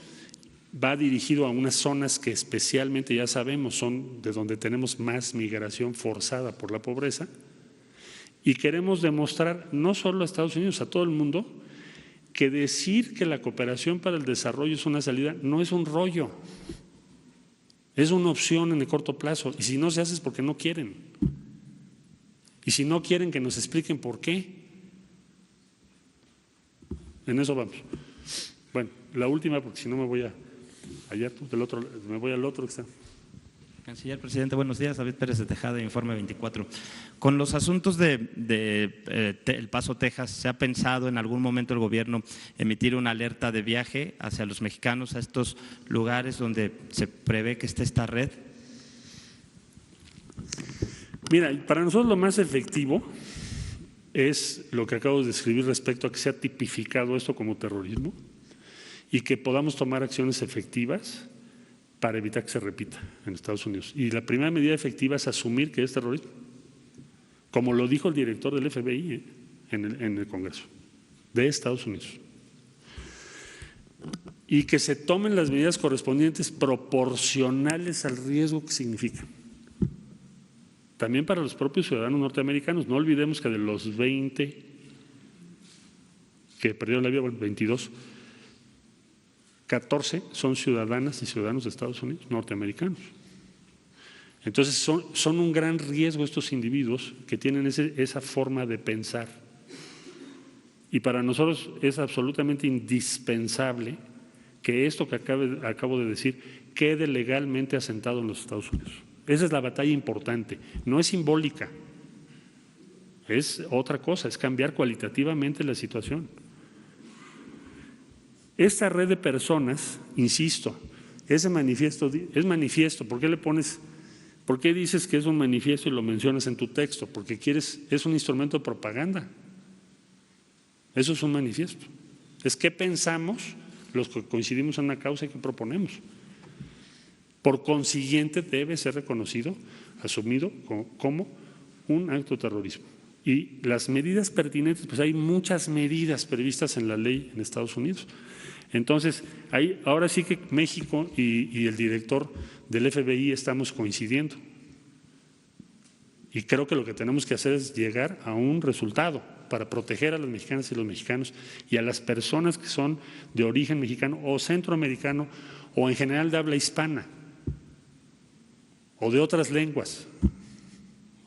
Va dirigido a unas zonas que especialmente ya sabemos son de donde tenemos más migración forzada por la pobreza. Y queremos demostrar no solo a Estados Unidos, a todo el mundo, que decir que la cooperación para el desarrollo es una salida no es un rollo, es una opción en el corto plazo. Y si no se hace es porque no quieren. Y si no quieren, que nos expliquen por qué. En eso vamos. Bueno, la última, porque si no me voy a Allá tú, del otro, me voy al otro que está. Canciller, presidente, buenos días. David Pérez de Tejada, Informe 24. Con los asuntos de El Paso, Texas, ¿se ha pensado en algún momento el gobierno emitir una alerta de viaje hacia los mexicanos a estos lugares donde se prevé que esté esta red? Mira, para nosotros lo más efectivo es lo que acabo de describir respecto a que se ha tipificado esto como terrorismo y que podamos tomar acciones efectivas para evitar que se repita en Estados Unidos. Y la primera medida efectiva es asumir que es terrorismo, como lo dijo el director del FBI en el Congreso de Estados Unidos. Y que se tomen las medidas correspondientes proporcionales al riesgo que significa. También para los propios ciudadanos norteamericanos. No olvidemos que de los 20 que perdieron la vida, bueno, 22, 14 son ciudadanas y ciudadanos de Estados Unidos, norteamericanos. Entonces son un gran riesgo estos individuos que tienen esa forma de pensar. Y para nosotros es absolutamente indispensable que esto que acabo de decir quede legalmente asentado en los Estados Unidos. Esa es la batalla importante, no es simbólica, es otra cosa, es cambiar cualitativamente la situación. Esta red de personas, insisto, ese manifiesto es manifiesto. ¿Por qué dices que es un manifiesto y lo mencionas en tu texto? Porque es un instrumento de propaganda. Eso es un manifiesto. Es qué pensamos los que coincidimos en una causa y que proponemos. Por consiguiente, debe ser reconocido, asumido como un acto de terrorismo. Y las medidas pertinentes, pues hay muchas medidas previstas en la ley en Estados Unidos. Entonces, ahora sí que México y el director del FBI estamos coincidiendo. Y creo que lo que tenemos que hacer es llegar a un resultado para proteger a las mexicanas y los mexicanos y a las personas que son de origen mexicano o centroamericano o en general de habla hispana o de otras lenguas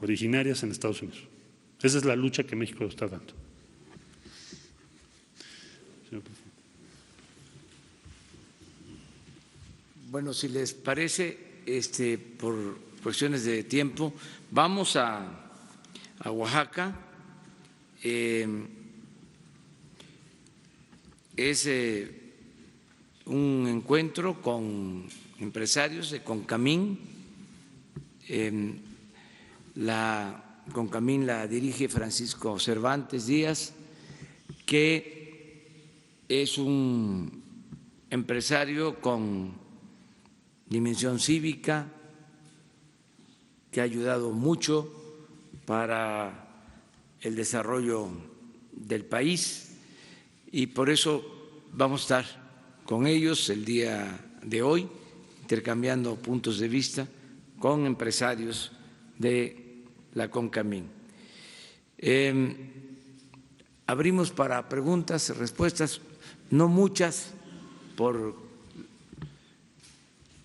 originarias en Estados Unidos. Esa es la lucha que México está dando. Señor presidente. Bueno, si les parece, por cuestiones de tiempo, vamos a Oaxaca. Es un encuentro con empresarios de Concamín. La Concamín la dirige Francisco Cervantes Díaz, que es un empresario con dimensión cívica, que ha ayudado mucho para el desarrollo del país, y por eso vamos a estar con ellos el día de hoy, intercambiando puntos de vista con empresarios de la Concamín. Abrimos para preguntas y respuestas, no muchas por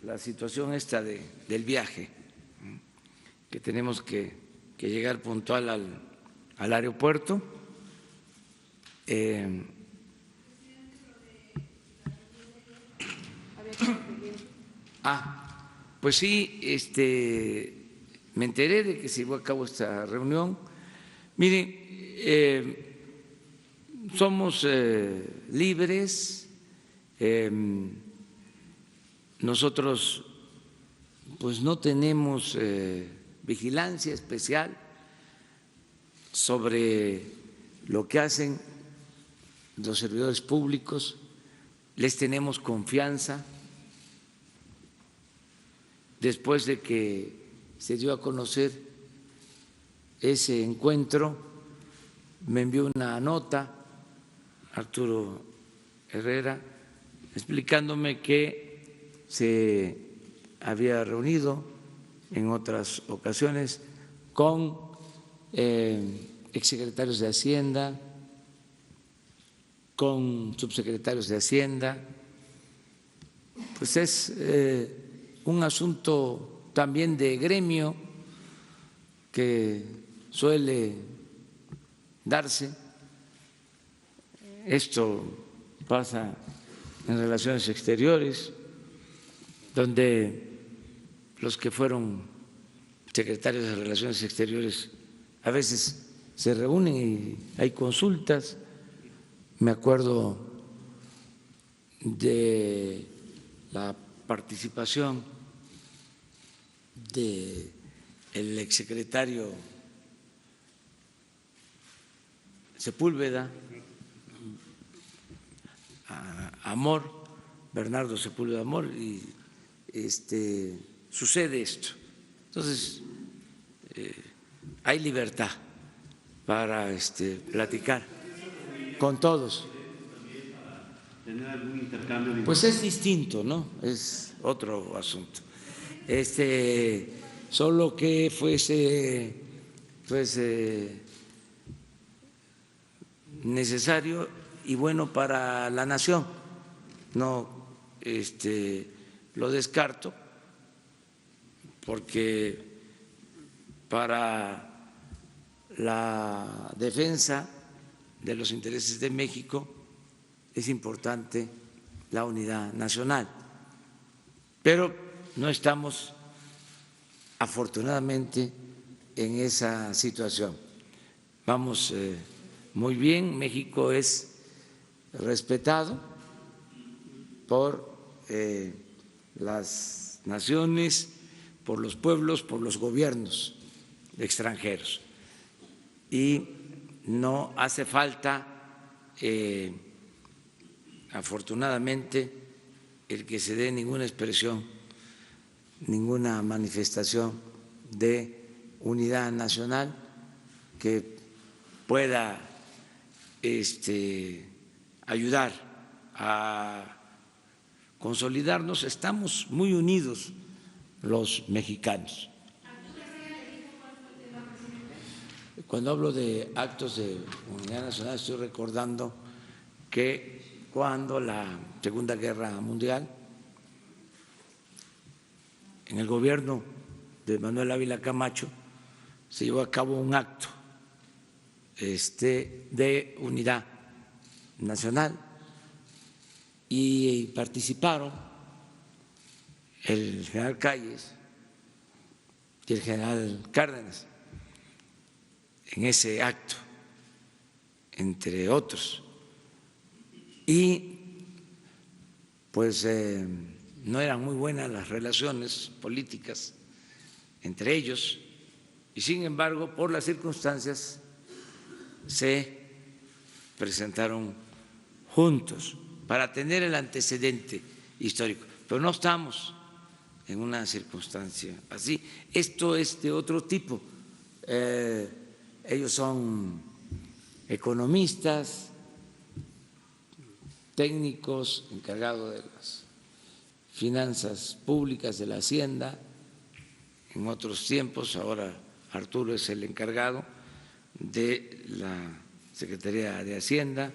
la situación esta del viaje, que tenemos que llegar puntual al aeropuerto. Pues sí, me enteré de que se llevó a cabo esta reunión. Miren, somos libres. Nosotros pues no tenemos vigilancia especial sobre lo que hacen los servidores públicos, les tenemos confianza. Después de que se dio a conocer ese encuentro, me envió una nota Arturo Herrera explicándome que se había reunido en otras ocasiones con exsecretarios de Hacienda, con subsecretarios de Hacienda. Pues es un asunto también de gremio que suele darse. Esto pasa en relaciones exteriores. donde los que fueron secretarios de Relaciones Exteriores a veces se reúnen y hay consultas. Me acuerdo de la participación del exsecretario Sepúlveda, Amor, Bernardo Sepúlveda Amor, y sucede esto. Entonces, hay libertad para platicar con todos. ¿Tener algún intercambio? Pues es distinto, ¿no? Es otro asunto. Solo que fuese necesario y bueno para la nación. No lo descarto, porque para la defensa de los intereses de México es importante la unidad nacional, pero no estamos afortunadamente en esa situación. Vamos muy bien, México es respetado por las naciones, por los pueblos, por los gobiernos extranjeros, y no hace falta afortunadamente el que se dé ninguna expresión, ninguna manifestación de unidad nacional que pueda ayudar a consolidarnos. Estamos muy unidos los mexicanos. Cuando hablo de actos de unidad nacional estoy recordando que cuando la Segunda Guerra Mundial, en el gobierno de Manuel Ávila Camacho, se llevó a cabo un acto de unidad nacional y participaron el general Calles y el general Cárdenas en ese acto, entre otros. Y pues no eran muy buenas las relaciones políticas entre ellos, y sin embargo, por las circunstancias, se presentaron juntos para tener el antecedente histórico. Pero no estamos en una circunstancia así. Esto es de otro tipo. Ellos son economistas, técnicos encargados de las finanzas públicas, de la Hacienda. En otros tiempos, ahora Arturo es el encargado de la Secretaría de Hacienda.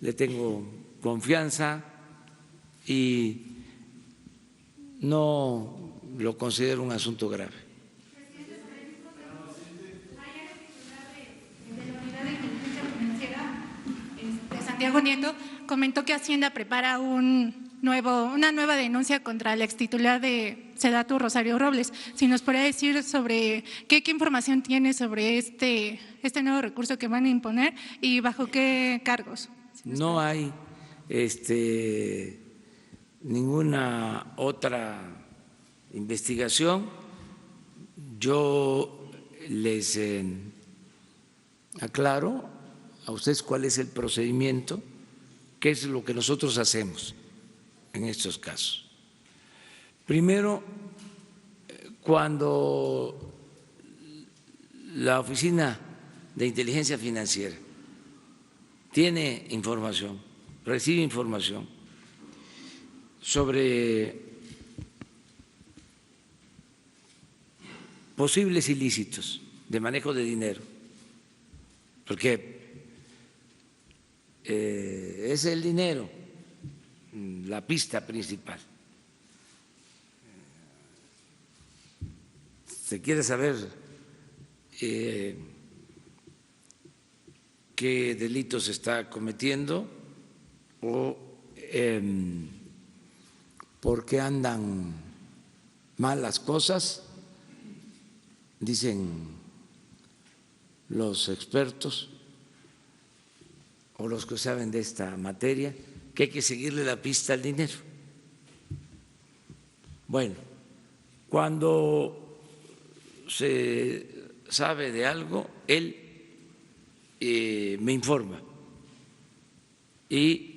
Le tengo confianza y no lo considero un asunto grave. Santiago Nieto comentó que Hacienda prepara una nueva denuncia contra el extitular de Sedatu, Rosario Robles. Si nos podría decir sobre qué información tiene sobre este nuevo recurso que van a imponer y bajo qué cargos. No hay ninguna otra investigación. Yo les aclaro a ustedes cuál es el procedimiento, qué es lo que nosotros hacemos en estos casos. Primero, cuando la Oficina de Inteligencia Financiera tiene información, recibe información sobre posibles ilícitos de manejo de dinero, porque es el dinero la pista principal. Se quiere saber qué delito se está cometiendo o por qué andan mal las cosas, dicen los expertos o los que saben de esta materia, que hay que seguirle la pista al dinero. Bueno, cuando se sabe de algo, él me informa y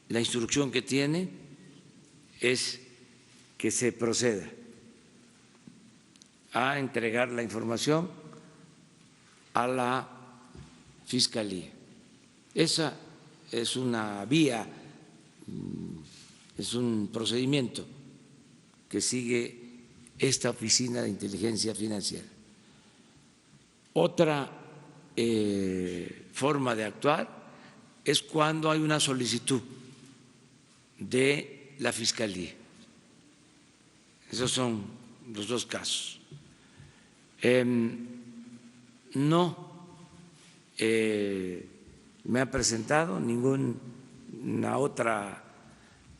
la instrucción que tiene es que se proceda a entregar la información a la Fiscalía. Esa es una vía, es un procedimiento que sigue esta Oficina de Inteligencia Financiera. Otra forma de actuar es cuando hay una solicitud de la Fiscalía. Esos son los dos casos. No me ha presentado ninguna otra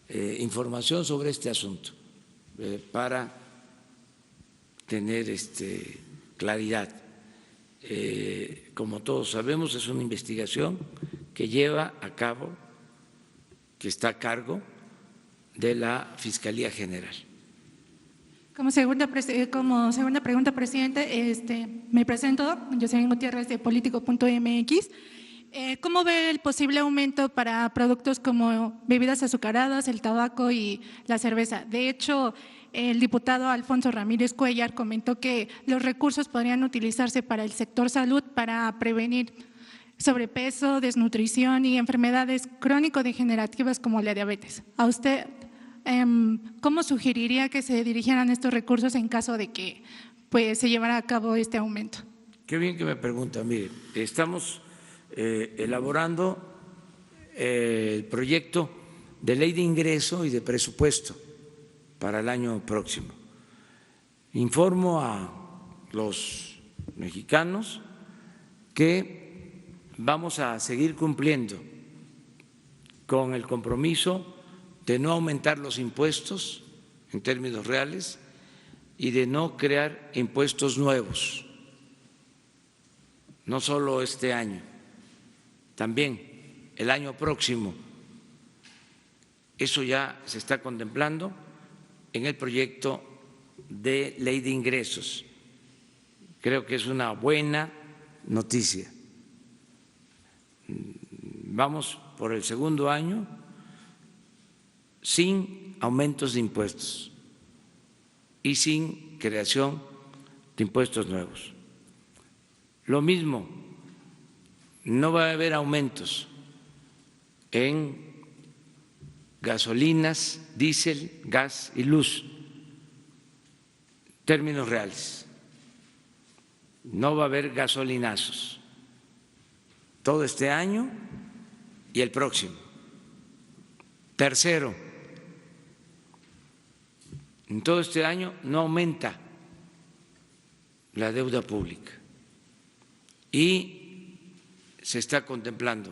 información sobre este asunto para tener claridad. Como todos sabemos, es una investigación que lleva a cabo, que está a cargo de la Fiscalía General. Como segunda pregunta, presidente, me presento, Jocelyn Gutiérrez de Político.mx. ¿Cómo ve el posible aumento para productos como bebidas azucaradas, el tabaco y la cerveza? De hecho, el diputado Alfonso Ramírez Cuellar comentó que los recursos podrían utilizarse para el sector salud para prevenir sobrepeso, desnutrición y enfermedades crónico-degenerativas como la diabetes. ¿A usted cómo sugeriría que se dirigieran estos recursos en caso de que se llevara a cabo este aumento? Qué bien que me pregunta. Mire, estamos elaborando el proyecto de ley de ingreso y de presupuesto para el año próximo. Informo a los mexicanos que vamos a seguir cumpliendo con el compromiso de no aumentar los impuestos en términos reales y de no crear impuestos nuevos, no solo este año, también el año próximo. Eso ya se está contemplando en el proyecto de ley de ingresos. Creo que es una buena noticia. Vamos por el segundo año sin aumentos de impuestos y sin creación de impuestos nuevos. Lo mismo, no va a haber aumentos en gasolinas, diésel, gas y luz, términos reales. No va a haber gasolinazos todo este año y el próximo. Tercero, en todo este año no aumenta la deuda pública y se está contemplando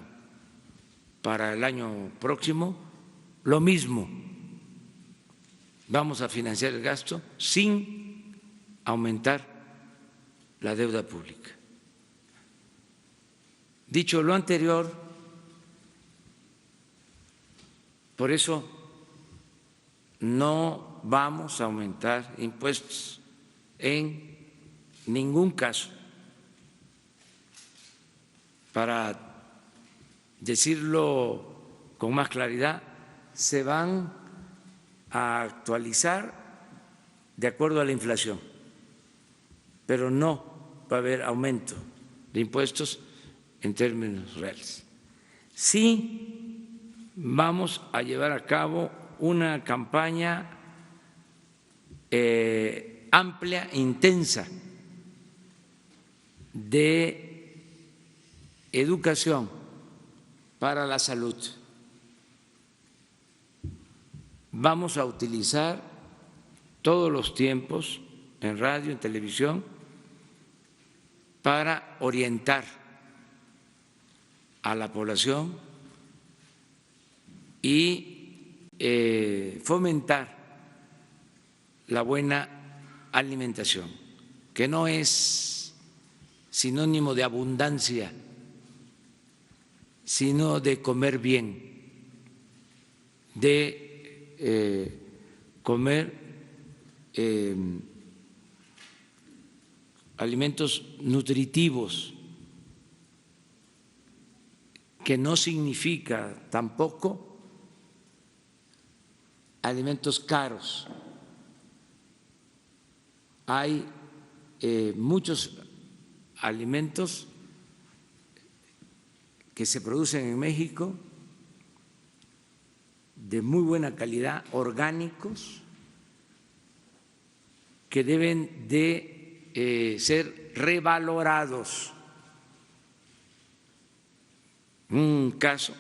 para el año próximo lo mismo. Vamos a financiar el gasto sin aumentar la deuda pública. Dicho lo anterior, por eso no vamos a aumentar impuestos en ningún caso. Para decirlo con más claridad, se van a actualizar de acuerdo a la inflación, pero no va a haber aumento de impuestos en términos reales. Sí vamos a llevar a cabo una campaña amplia e intensa de educación para la salud. Vamos a utilizar todos los tiempos en radio, en televisión, para orientar a la población y fomentar la buena alimentación, que no es sinónimo de abundancia, sino de comer bien, de comer alimentos nutritivos, que no significa tampoco alimentos caros. Hay muchos alimentos que se producen en México de muy buena calidad, orgánicos, que deben de ser revalorados. Un caso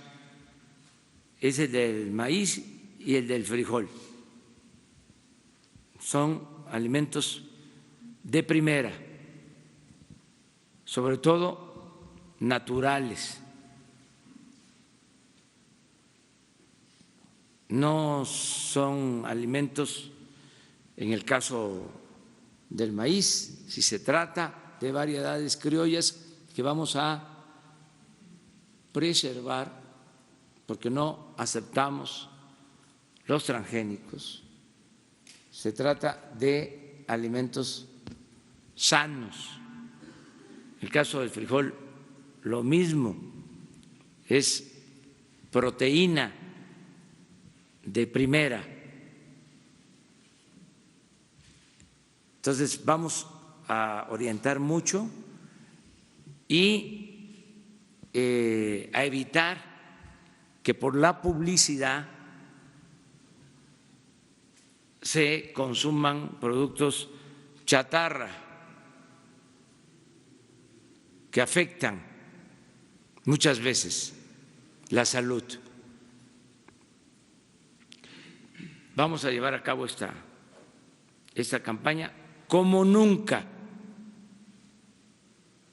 es el del maíz y el del frijol. Son alimentos de primera, sobre todo naturales. No son alimentos, en el caso del maíz, si se trata de variedades criollas que vamos a preservar, porque no aceptamos los transgénicos. Se trata de alimentos sanos. En el caso del frijol, lo mismo, es proteína de primera. Entonces vamos a orientar mucho y a evitar que por la publicidad se consuman productos chatarra que afectan muchas veces la salud. Vamos a llevar a cabo esta campaña como nunca,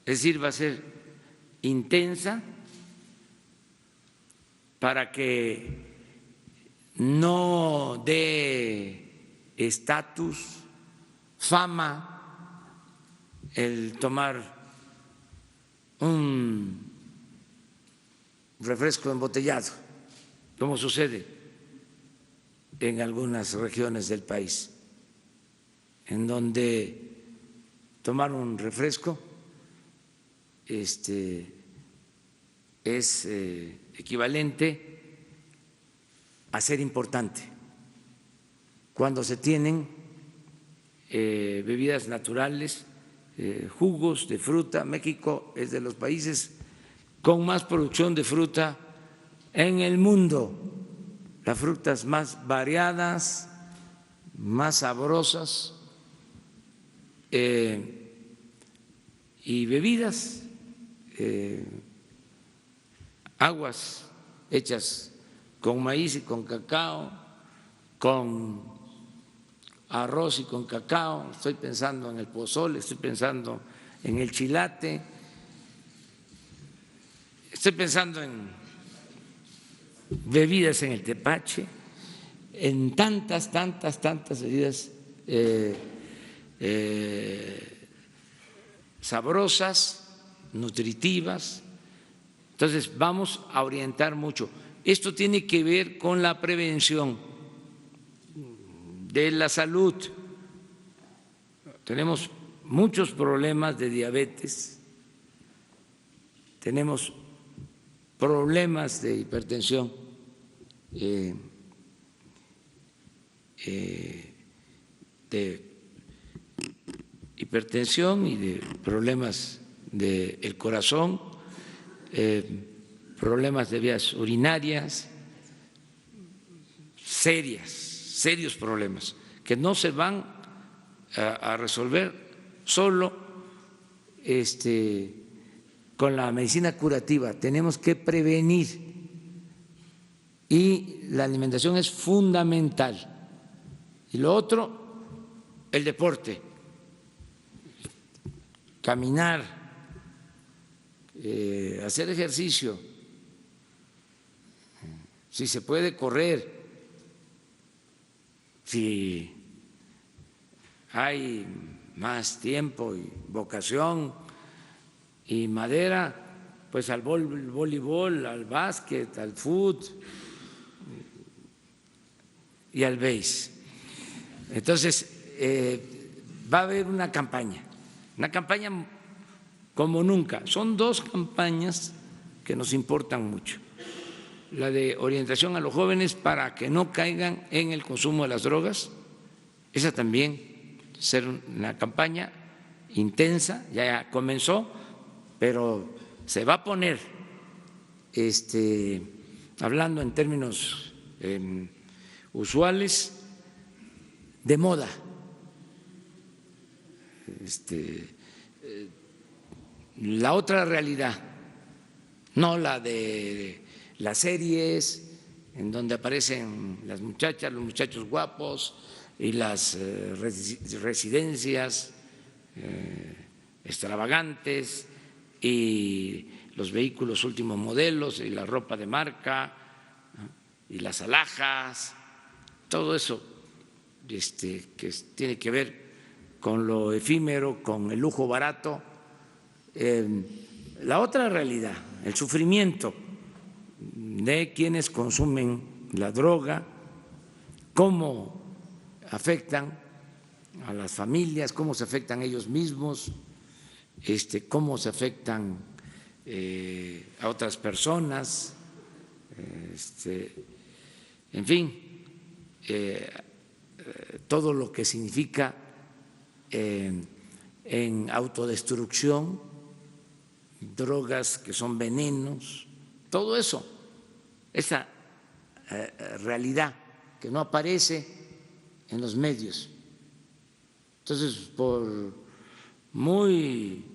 es decir, va a ser intensa para que no dé estatus, fama el tomar un refresco embotellado, como sucede en algunas regiones del país, en donde tomar un refresco es equivalente a ser importante cuando se tienen bebidas naturales, jugos de fruta. México es de los países con más producción de fruta en el mundo, las frutas más variadas, más sabrosas, y bebidas, aguas hechas con maíz y con cacao, con arroz y con cacao. Estoy pensando en el pozole, estoy pensando en el chilate, estoy pensando en bebidas en el tepache, en tantas bebidas sabrosas, nutritivas. Entonces vamos a orientar mucho. Esto tiene que ver con la prevención de la salud. Tenemos muchos problemas de diabetes, tenemos problemas de hipertensión, y de problemas del corazón, problemas de vías urinarias, serios problemas que no se van a resolver solo con la medicina curativa. Tenemos que prevenir y la alimentación es fundamental. Y lo otro, el deporte, caminar, hacer ejercicio, si se puede correr, si hay más tiempo y vocación y madera, pues al voleibol, al básquet, al fútbol y al béis. Entonces, va a haber una campaña como nunca. Son dos campañas que nos importan mucho. La de orientación a los jóvenes para que no caigan en el consumo de las drogas, esa también ser una campaña intensa, ya comenzó, pero se va a poner, hablando en términos usuales, de moda. La otra realidad, no la de las series en donde aparecen las muchachas, los muchachos guapos y las residencias extravagantes y los vehículos últimos modelos y la ropa de marca y las alhajas, todo eso que tiene que ver con lo efímero, con el lujo barato. La otra realidad, el sufrimiento de quienes consumen la droga, cómo afectan a las familias, cómo se afectan ellos mismos, cómo se afectan a otras personas, en fin, todo lo que significa en autodestrucción, drogas que son venenos, todo eso, esa realidad que no aparece en los medios. Entonces, por muy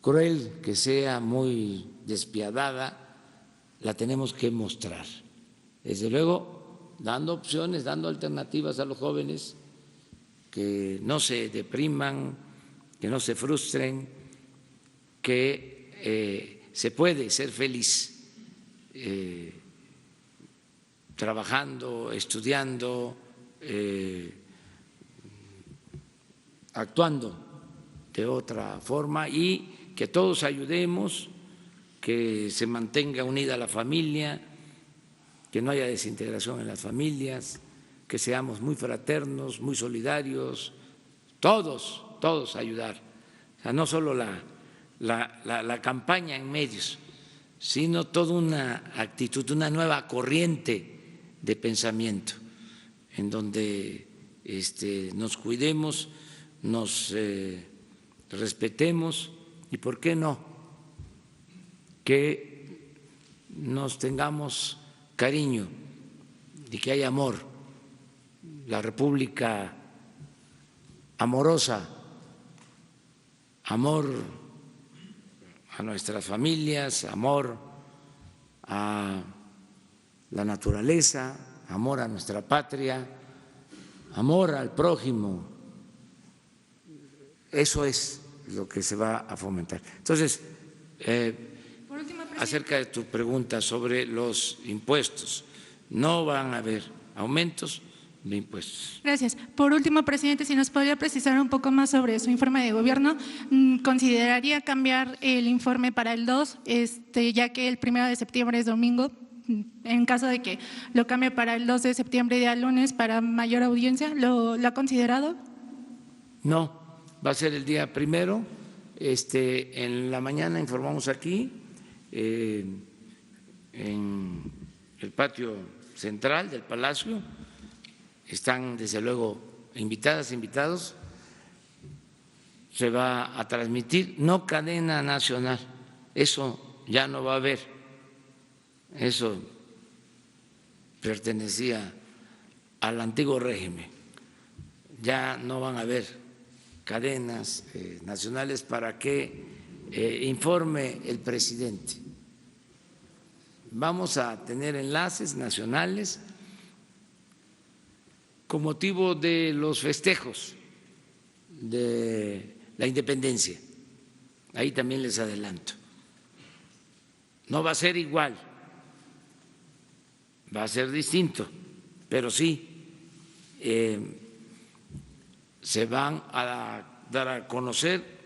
cruel que sea, muy despiadada, la tenemos que mostrar. Desde luego, dando opciones, dando alternativas a los jóvenes, que no se depriman, que no se frustren, que se puede ser feliz trabajando, estudiando, actuando de otra forma, y que todos ayudemos, que se mantenga unida la familia, que no haya desintegración en las familias, que seamos muy fraternos, muy solidarios, todos ayudar. O sea, no solo la campaña en medios, sino toda una actitud, una nueva corriente de pensamiento en donde nos cuidemos, nos respetemos y, ¿por qué no?, que nos tengamos cariño y que haya amor. La República amorosa, amor a nuestras familias, amor a la naturaleza, amor a nuestra patria, amor al prójimo. Eso es lo que se va a fomentar. Entonces, acerca de tu pregunta sobre los impuestos, no van a haber aumentos de impuestos. Gracias. Por último, presidente, si nos podría precisar un poco más sobre su informe de gobierno, ¿consideraría cambiar el informe para el 2, ya que el 1 de septiembre es domingo? En caso de que lo cambie para el 2 de septiembre, día lunes, para mayor audiencia, ¿lo ha considerado? No, va a ser el día 1. En la mañana informamos aquí, en el patio central del Palacio. Están desde luego invitadas, invitados. Se va a transmitir, no cadena nacional, eso ya no va a haber, eso pertenecía al antiguo régimen, ya no van a haber cadenas nacionales para que informe el presidente. Vamos a tener enlaces nacionales con motivo de los festejos de la independencia. Ahí también les adelanto. No va a ser igual, va a ser distinto, pero sí se van a dar a conocer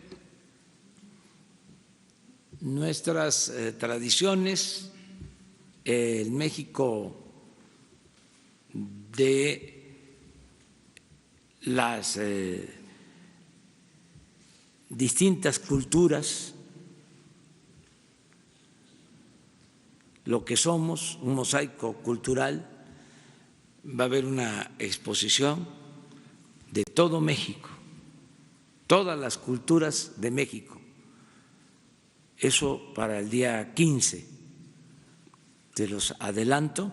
nuestras tradiciones, el México de las distintas culturas, lo que somos, un mosaico cultural. Va a haber una exposición de todo México, todas las culturas de México. Eso para el día 15, te los adelanto.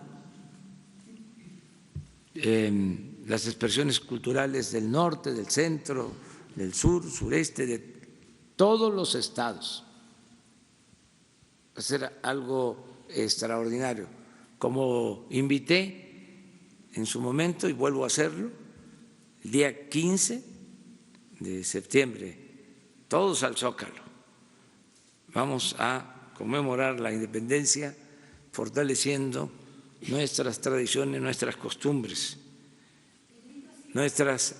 Las expresiones culturales del norte, del centro, del sur, sureste, de todos los estados. Va a ser algo extraordinario. Como invité en su momento, y vuelvo a hacerlo, el día 15 de septiembre, todos al Zócalo. Vamos a conmemorar la independencia fortaleciendo nuestras tradiciones, nuestras costumbres, nuestras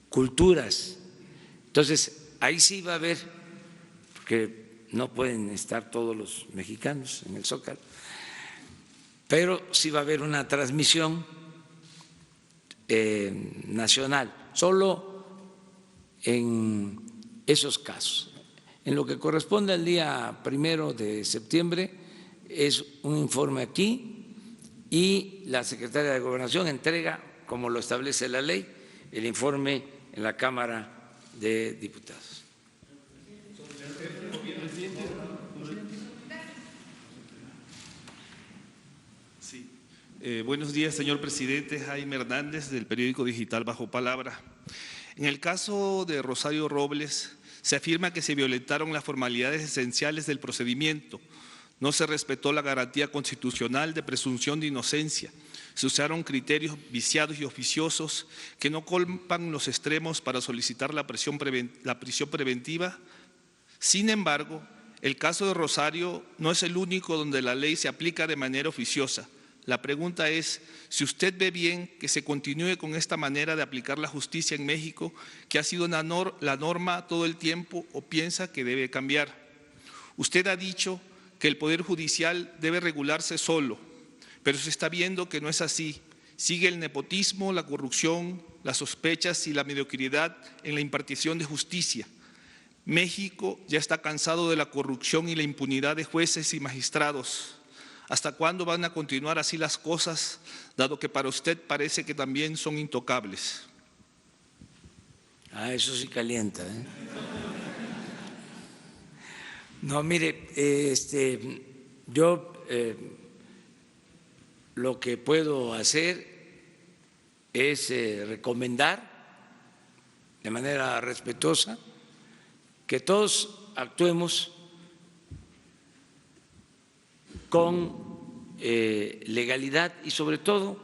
culturas. Entonces, ahí sí va a haber, porque no pueden estar todos los mexicanos en el Zócalo, pero sí va a haber una transmisión nacional, solo en esos casos. En lo que corresponde al día 1 de septiembre es un informe aquí y la Secretaría de Gobernación entrega, como lo establece la ley, el informe en la Cámara de Diputados. Buenos días, señor presidente. Jaime Hernández, del periódico digital Bajo Palabra. En el caso de Rosario Robles, se afirma que se violentaron las formalidades esenciales del procedimiento. No se respetó la garantía constitucional de presunción de inocencia. Se usaron criterios viciados y oficiosos que no colman los extremos para solicitar la prisión preventiva. Sin embargo, el caso de Rosario no es el único donde la ley se aplica de manera oficiosa. La pregunta es si usted ve bien que se continúe con esta manera de aplicar la justicia en México, que ha sido la norma todo el tiempo, o piensa que debe cambiar. Usted ha dicho que el Poder Judicial debe regularse solo, pero se está viendo que no es así. Sigue el nepotismo, la corrupción, las sospechas y la mediocridad en la impartición de justicia. México ya está cansado de la corrupción y la impunidad de jueces y magistrados. ¿Hasta cuándo van a continuar así las cosas, dado que para usted parece que también son intocables? Eso sí calienta, ¿eh? No, mire, yo lo que puedo hacer es recomendar de manera respetuosa que todos actuemos con legalidad y sobre todo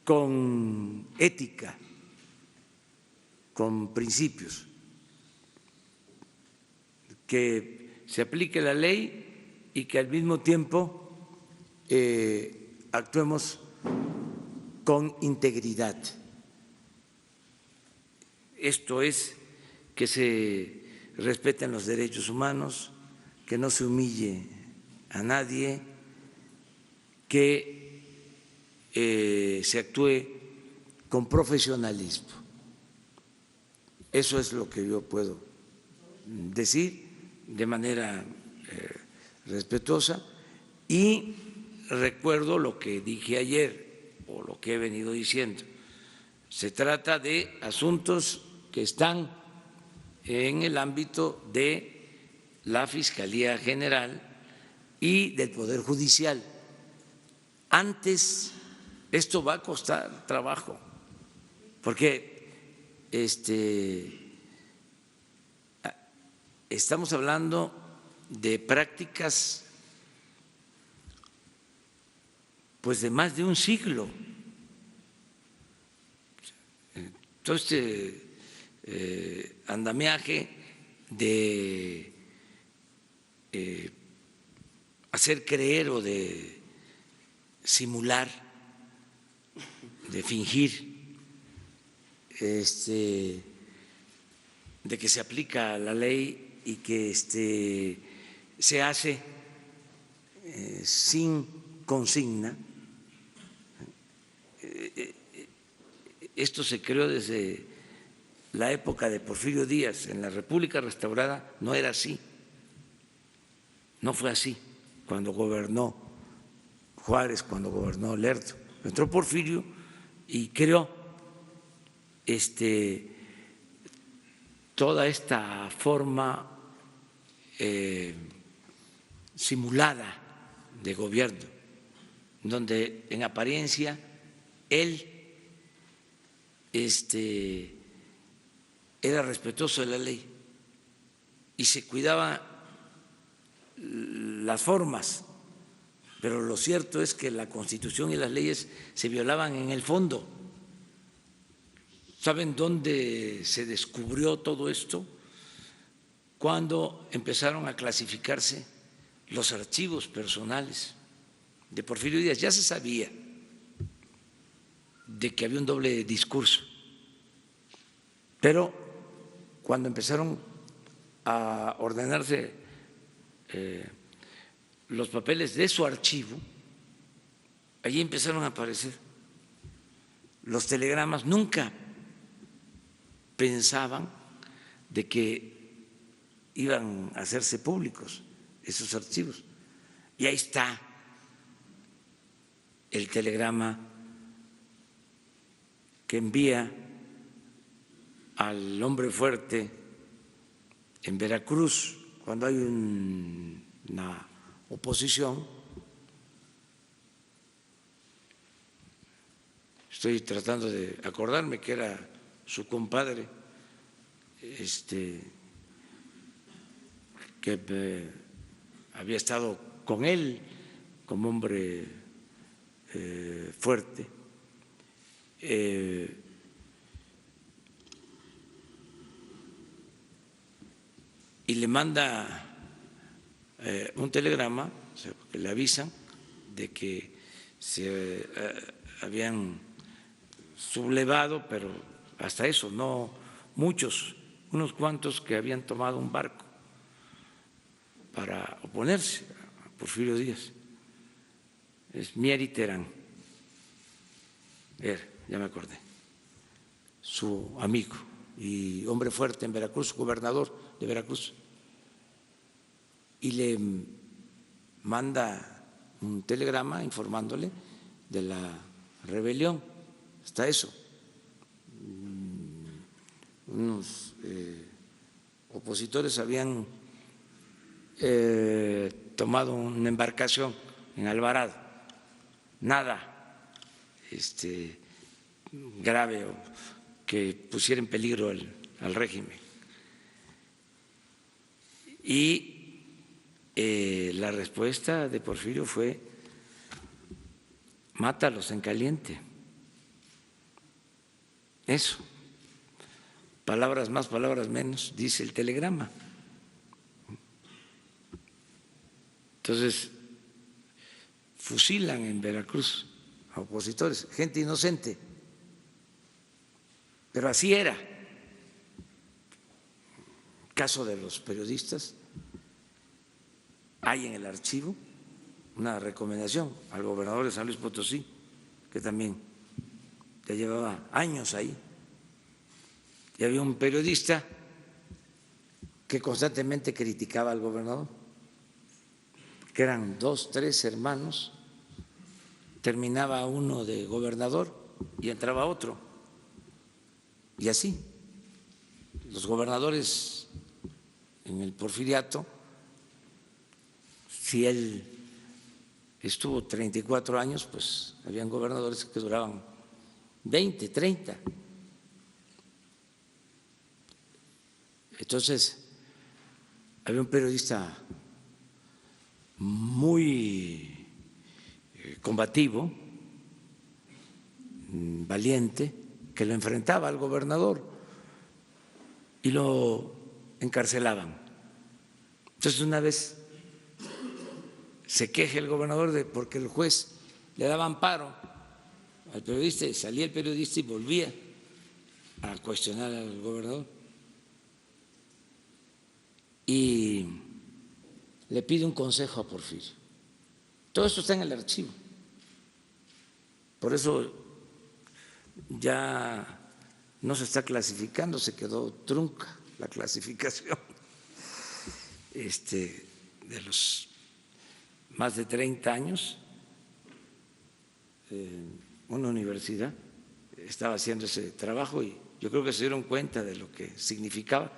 con ética, con principios, que se aplique la ley y que al mismo tiempo actuemos con integridad. Esto es, que se respeten los derechos humanos, que no se humille a nadie, que se actúe con profesionalismo. Eso es lo que yo puedo decir de manera respetuosa, y recuerdo lo que dije ayer o lo que he venido diciendo. Se trata de asuntos que están en el ámbito de la Fiscalía General y del Poder Judicial. Antes, esto va a costar trabajo, porque estamos hablando de prácticas pues de más de un siglo. Entonces, andamiaje de hacer creer o de simular de fingir, de que se aplica la ley y que se hace sin consigna. Esto se creó desde la época de Porfirio Díaz. En la República Restaurada no era así, no fue así cuando gobernó Juárez, cuando gobernó Lerdo. Entró Porfirio y creó toda esta forma simulada de gobierno, donde en apariencia él era respetuoso de la ley y se cuidaba las formas, pero lo cierto es que la Constitución y las leyes se violaban en el fondo. ¿Saben dónde se descubrió todo esto? Cuando empezaron a clasificarse los archivos personales de Porfirio Díaz. Ya se sabía de que había un doble discurso, pero cuando empezaron a ordenarse los papeles de su archivo, allí empezaron a aparecer los telegramas. Nunca pensaban de que iban a hacerse públicos esos archivos. Y ahí está el telegrama que envía al hombre fuerte en Veracruz cuando hay una oposición. Estoy tratando de acordarme que era su compadre, que había estado con él como hombre fuerte. Y le manda un telegrama, o sea, porque le avisan de que se habían sublevado, pero hasta eso, no muchos, unos cuantos que habían tomado un barco para oponerse a Porfirio Díaz. Es Mier y Terán, ya me acordé, su amigo y hombre fuerte en Veracruz, gobernador de Veracruz, y le manda un telegrama informándole de la rebelión. Hasta eso, unos opositores habían tomado una embarcación en Alvarado, nada grave o que pusiera en peligro al régimen. Y la respuesta de Porfirio fue: mátalos en caliente. Eso, palabras más, palabras menos, dice el telegrama. Entonces, fusilan en Veracruz a opositores, gente inocente, pero así era. Caso de los periodistas, hay en el archivo una recomendación al gobernador de San Luis Potosí, que también ya llevaba años ahí, y había un periodista que constantemente criticaba al gobernador, que eran 2, 3 hermanos, terminaba uno de gobernador y entraba otro, y así. Los gobernadores en el porfiriato, si él estuvo 34 años, pues habían gobernadores que duraban 20, 30. Entonces, había un periodista muy combativo, valiente, que lo enfrentaba al gobernador y lo encarcelaban. Entonces, una vez se queja el gobernador porque el juez le daba amparo al periodista, y salía el periodista y volvía a cuestionar al gobernador. Y le pide un consejo a Porfirio. Todo esto está en el archivo. Por eso ya no se está clasificando, se quedó trunca la clasificación de los más de 30 años. Una universidad estaba haciendo ese trabajo y yo creo que se dieron cuenta de lo que significaba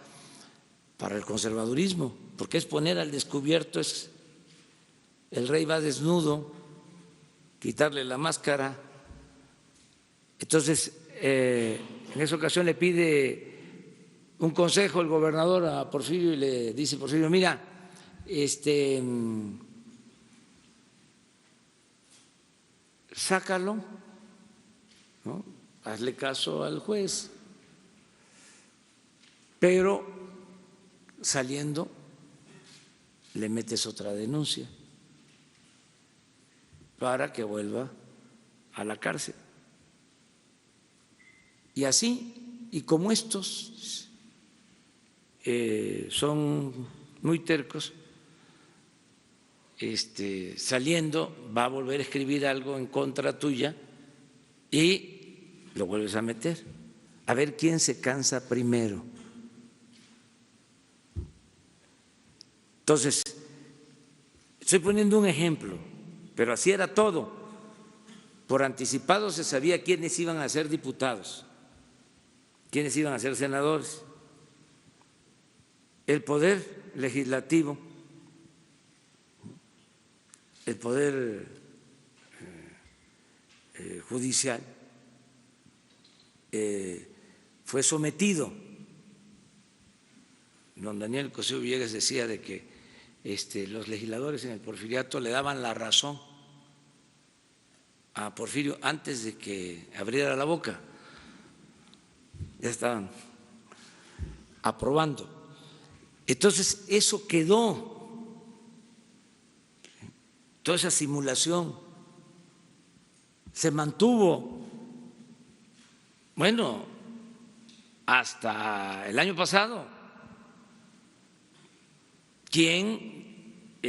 para el conservadurismo, porque es poner al descubierto, es el rey va desnudo, quitarle la máscara. Entonces, en esa ocasión le pide un consejo el gobernador a Porfirio y le dice: Porfirio, mira, sácalo, ¿no? Hazle caso al juez, pero saliendo le metes otra denuncia para que vuelva a la cárcel. Y así, y como estos son muy tercos, saliendo va a volver a escribir algo en contra tuya y lo vuelves a meter. A ver quién se cansa primero. Entonces, estoy poniendo un ejemplo, pero así era todo. Por anticipado se sabía quiénes iban a ser diputados, quiénes iban a ser senadores. El poder legislativo, el poder judicial fue sometido. Don Daniel Cosío Villegas decía de que los legisladores en el porfiriato le daban la razón a Porfirio antes de que abriera la boca. Ya estaban aprobando. Entonces, eso quedó, toda esa simulación se mantuvo, bueno, hasta el año pasado. ¿Quién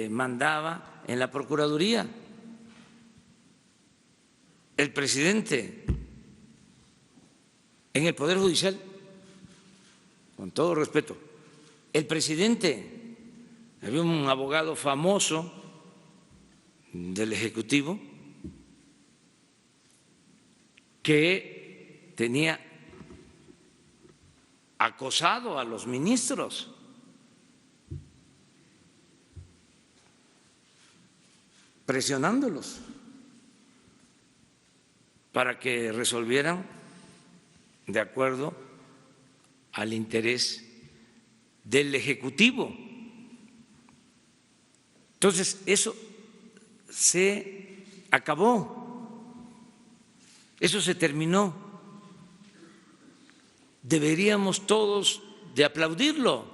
mandaba en la Procuraduría? El presidente. En el Poder Judicial, con todo respeto, el presidente. Había un abogado famoso del Ejecutivo que tenía acosado a los ministros. Presionándolos para que resolvieran de acuerdo al interés del Ejecutivo. Entonces, eso se acabó, eso se terminó. Deberíamos todos de aplaudirlo.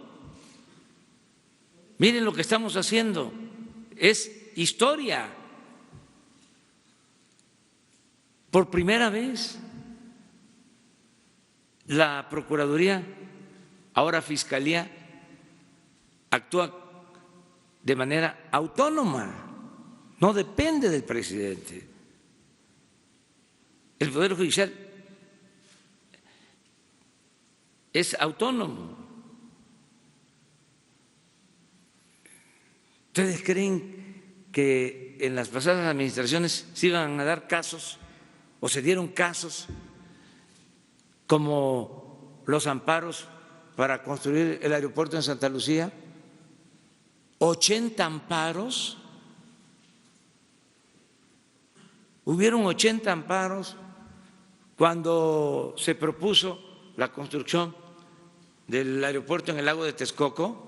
Miren lo que estamos haciendo, es historia. Por primera vez, la Procuraduría, ahora Fiscalía, actúa de manera autónoma, no depende del presidente. El Poder Judicial es autónomo. ¿Ustedes creen que en las pasadas administraciones se iban a dar casos o se dieron casos como los amparos para construir el aeropuerto en Santa Lucía? 80 amparos. Hubieron 80 amparos cuando se propuso la construcción del aeropuerto en el lago de Texcoco.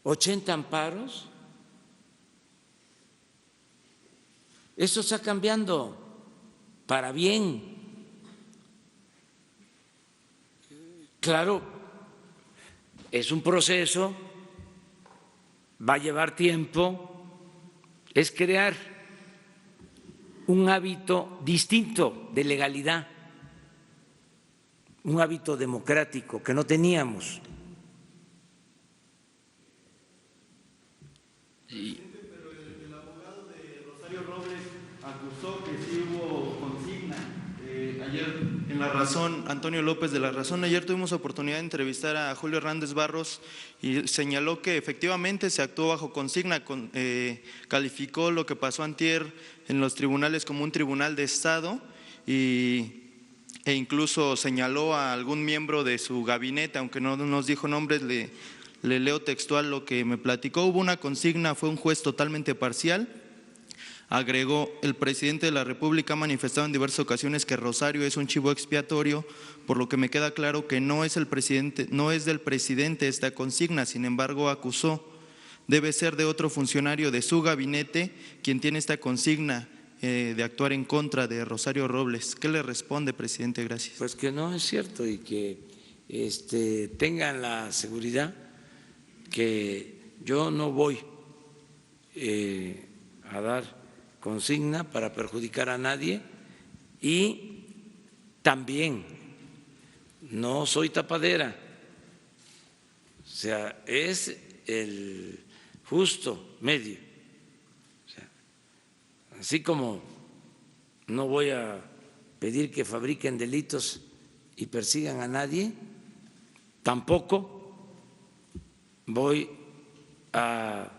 80 amparos. Eso está cambiando para bien. Claro, es un proceso, va a llevar tiempo, es crear un hábito distinto de legalidad, un hábito democrático que no teníamos. Pero el abogado de Rosario Robles acusó que sí hubo consigna. Ayer en La Razón, Antonio López de La Razón, ayer tuvimos oportunidad de entrevistar a Julio Hernández Barros y señaló que efectivamente se actuó bajo consigna, calificó lo que pasó antier en los tribunales como un tribunal de Estado e incluso señaló a algún miembro de su gabinete, aunque no nos dijo nombres, le leo textual lo que me platicó. Hubo una consigna, fue un juez totalmente parcial. Agregó, el presidente de la República ha manifestado en diversas ocasiones que Rosario es un chivo expiatorio, por lo que me queda claro que no es del presidente esta consigna. Sin embargo, acusó, debe ser de otro funcionario de su gabinete quien tiene esta consigna de actuar en contra de Rosario Robles. ¿Qué le responde, presidente? Gracias. Pues que no es cierto y que tengan la seguridad que yo no voy a dar consigna para perjudicar a nadie y también no soy tapadera, o sea, es el justo medio. O sea, así como no voy a pedir que fabriquen delitos y persigan a nadie, tampoco voy a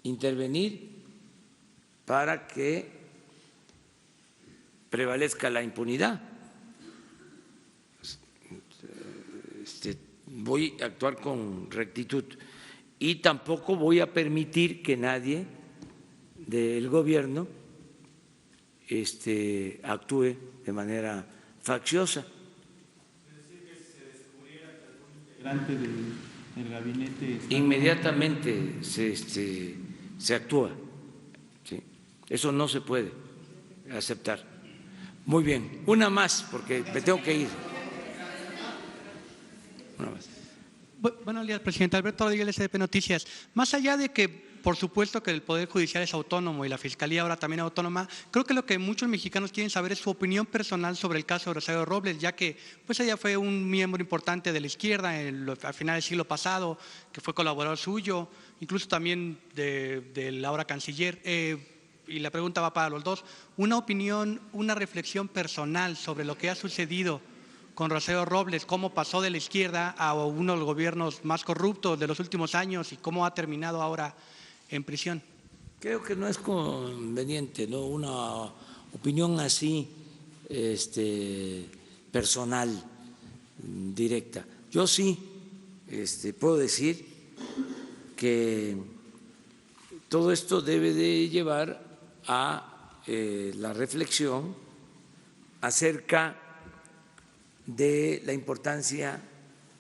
intervenir para que prevalezca la impunidad. Voy a actuar con rectitud y tampoco voy a permitir que nadie del gobierno actúe de manera facciosa. Del gabinete. Inmediatamente se actúa. ¿Sí? Eso no se puede aceptar. Muy bien, una más, porque me tengo que ir. Una más. Buenos días, presidente. Alberto Rodríguez, SDP Noticias. Más allá de que, por supuesto, que el Poder Judicial es autónomo y la Fiscalía ahora también autónoma, creo que lo que muchos mexicanos quieren saber es su opinión personal sobre el caso de Rosario Robles, ya que pues ella fue un miembro importante de la izquierda al final del siglo pasado, que fue colaborador suyo, incluso también del ahora canciller. Y la pregunta va para los dos. Una opinión, una reflexión personal sobre lo que ha sucedido con Rosario Robles, cómo pasó de la izquierda a uno de los gobiernos más corruptos de los últimos años y cómo ha terminado ahora en prisión. Creo que no es conveniente, ¿no? Una opinión así personal, directa. Yo sí puedo decir que todo esto debe de llevar a la reflexión acerca de la importancia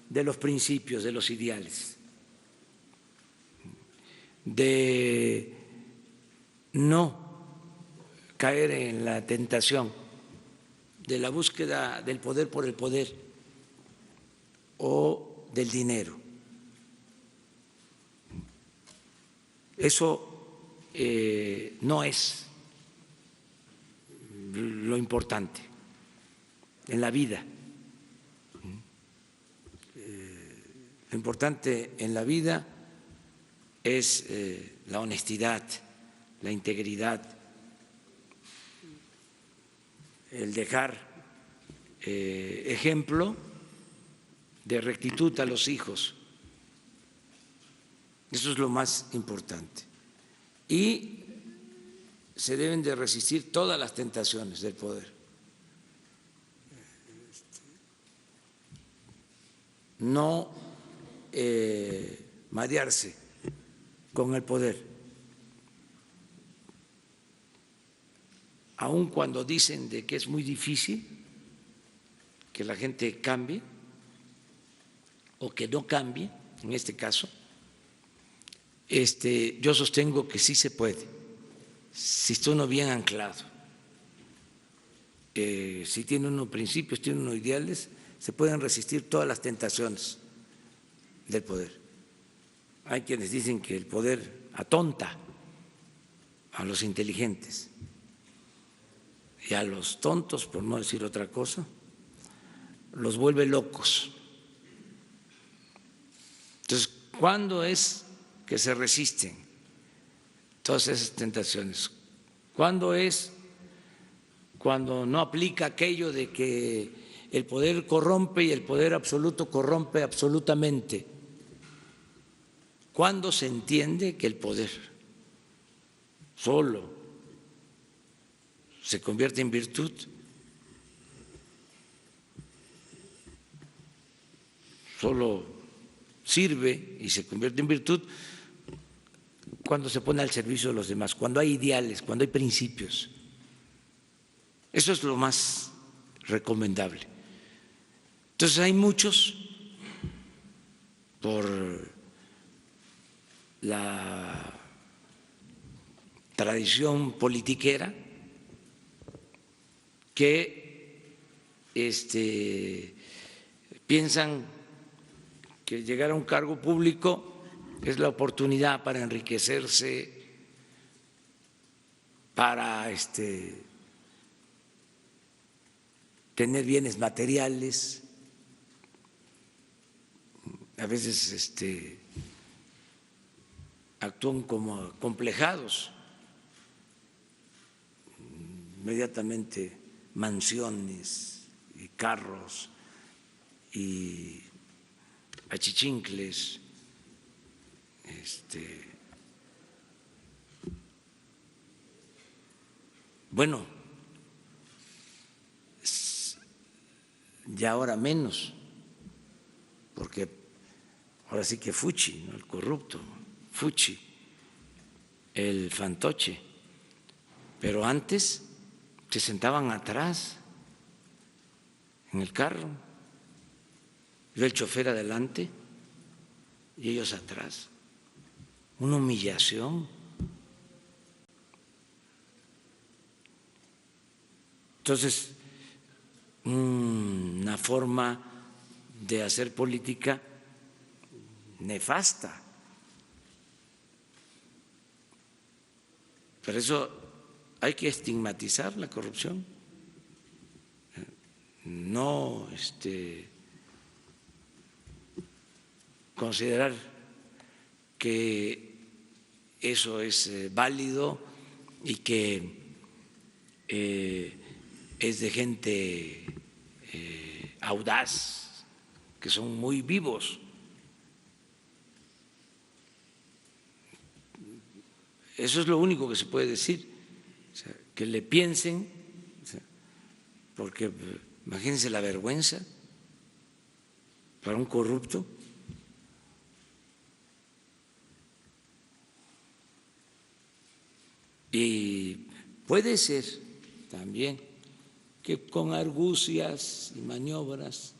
de los principios, de los ideales, de no caer en la tentación de la búsqueda del poder por el poder o del dinero. Eso no es lo importante en la vida. Lo importante en la vida es la honestidad, la integridad, el dejar ejemplo de rectitud a los hijos. Eso es lo más importante. Y se deben de resistir todas las tentaciones del poder. No marearse con el poder, aun cuando dicen de que es muy difícil que la gente cambie o que no cambie, en este caso, yo sostengo que sí se puede, si está uno bien anclado, si tiene unos principios, tiene unos ideales, se pueden resistir todas las tentaciones del poder. Hay quienes dicen que el poder atonta a los inteligentes. y a los tontos, por no decir otra cosa, los vuelve locos. Entonces, ¿cuándo es que se resisten todas esas tentaciones? ¿Cuándo es cuando no aplica aquello de que el poder corrompe y el poder absoluto corrompe absolutamente? ¿Cuándo se entiende que el poder solo se convierte en virtud? Solo sirve y se convierte en virtud cuando se pone al servicio de los demás, cuando hay ideales, cuando hay principios. Eso es lo más recomendable. Entonces hay muchos, por la tradición politiquera, que piensan que llegar a un cargo público es la oportunidad para enriquecerse, para tener bienes materiales. A veces actúan como acomplejados, inmediatamente mansiones y carros y achichincles, bueno, ya ahora menos, porque ahora sí que Fuchi, ¿no? El corrupto, Fuchi, el fantoche, pero antes se sentaban atrás en el carro, iba el chofer adelante y ellos atrás. Una humillación. Entonces, una forma de hacer política nefasta. Por eso hay que estigmatizar la corrupción, no considerar que eso es válido y que es de gente audaz, que son muy vivos. Eso es lo único que se puede decir, o sea, que le piensen, o sea, porque imagínense la vergüenza para un corrupto. Y puede ser también que con argucias y maniobras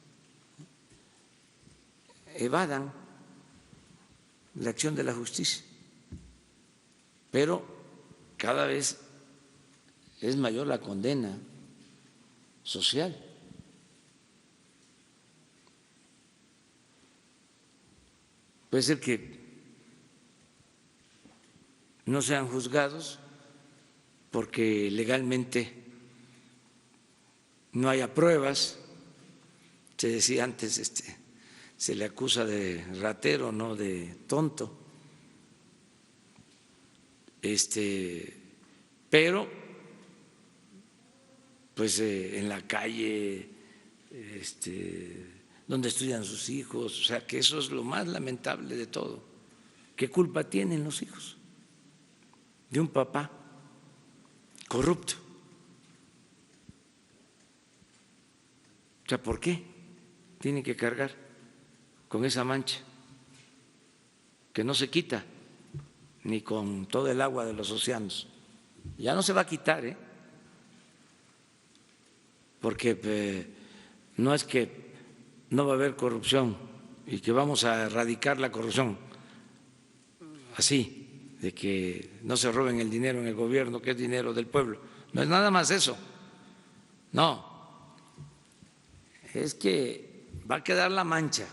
evadan la acción de la justicia, pero cada vez es mayor la condena social. Puede ser que no sean juzgados porque legalmente no haya pruebas. Se decía antes, se le acusa de ratero, no de tonto. Pero pues en la calle, donde estudian sus hijos, o sea, que eso es lo más lamentable de todo. ¿Qué culpa tienen los hijos de un papá corrupto? O sea, ¿por qué tienen que cargar con esa mancha que no se quita ni con todo el agua de los océanos? Ya no se va a quitar, porque no es que no va a haber corrupción y que vamos a erradicar la corrupción así, de que no se roben el dinero en el gobierno, que es dinero del pueblo. No es nada más eso, no, es que va a quedar la mancha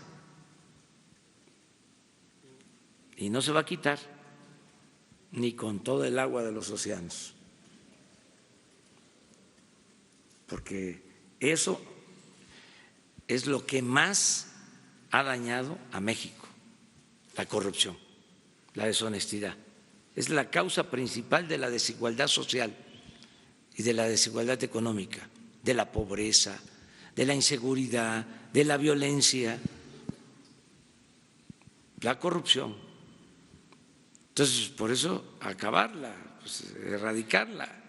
y no se va a quitar ni con todo el agua de los océanos. porque eso es lo que más ha dañado a México, la corrupción, la deshonestidad. Es la causa principal de la desigualdad social y de la desigualdad económica, de la pobreza, de la inseguridad, de la violencia, la corrupción. Entonces, por eso, acabarla, pues, erradicarla.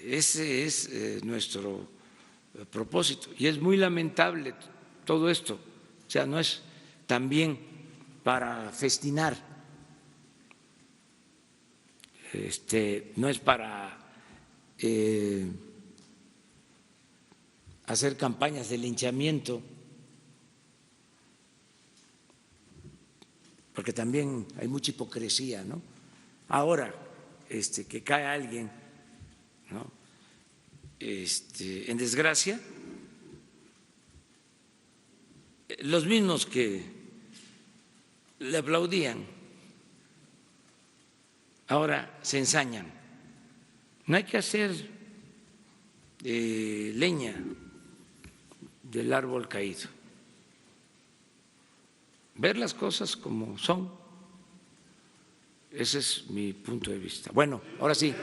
Ese es nuestro propósito. Y es muy lamentable todo esto. O sea, no es también para festinar, no es para hacer campañas de linchamiento, porque también hay mucha hipocresía, ¿no? Ahora, que cae alguien, ¿no?, en desgracia, los mismos que le aplaudían ahora se ensañan. No hay que hacer leña del árbol caído, ver las cosas como son. Ese es mi punto de vista. Bueno, ahora sí,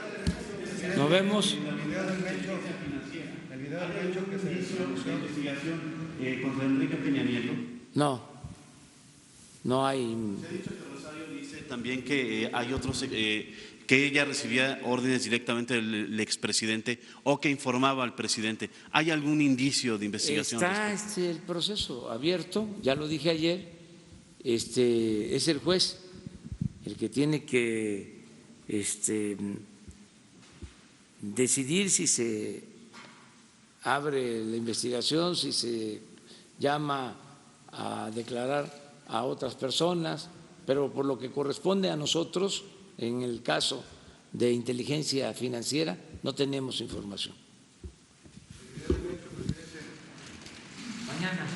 nos vemos. El video del hecho que se hizo investigación contra Enrique Peña Nieto. No hay. Se ha dicho que Rosario dice también que hay otros, que ella recibía órdenes directamente del expresidente o que informaba al presidente. ¿Hay algún indicio de investigación? Está el proceso abierto, ya lo dije ayer. Es el juez el que tiene que decidir si se abre la investigación, si se llama a declarar a otras personas, pero por lo que corresponde a nosotros, en el caso de inteligencia financiera, no tenemos información. Mañana.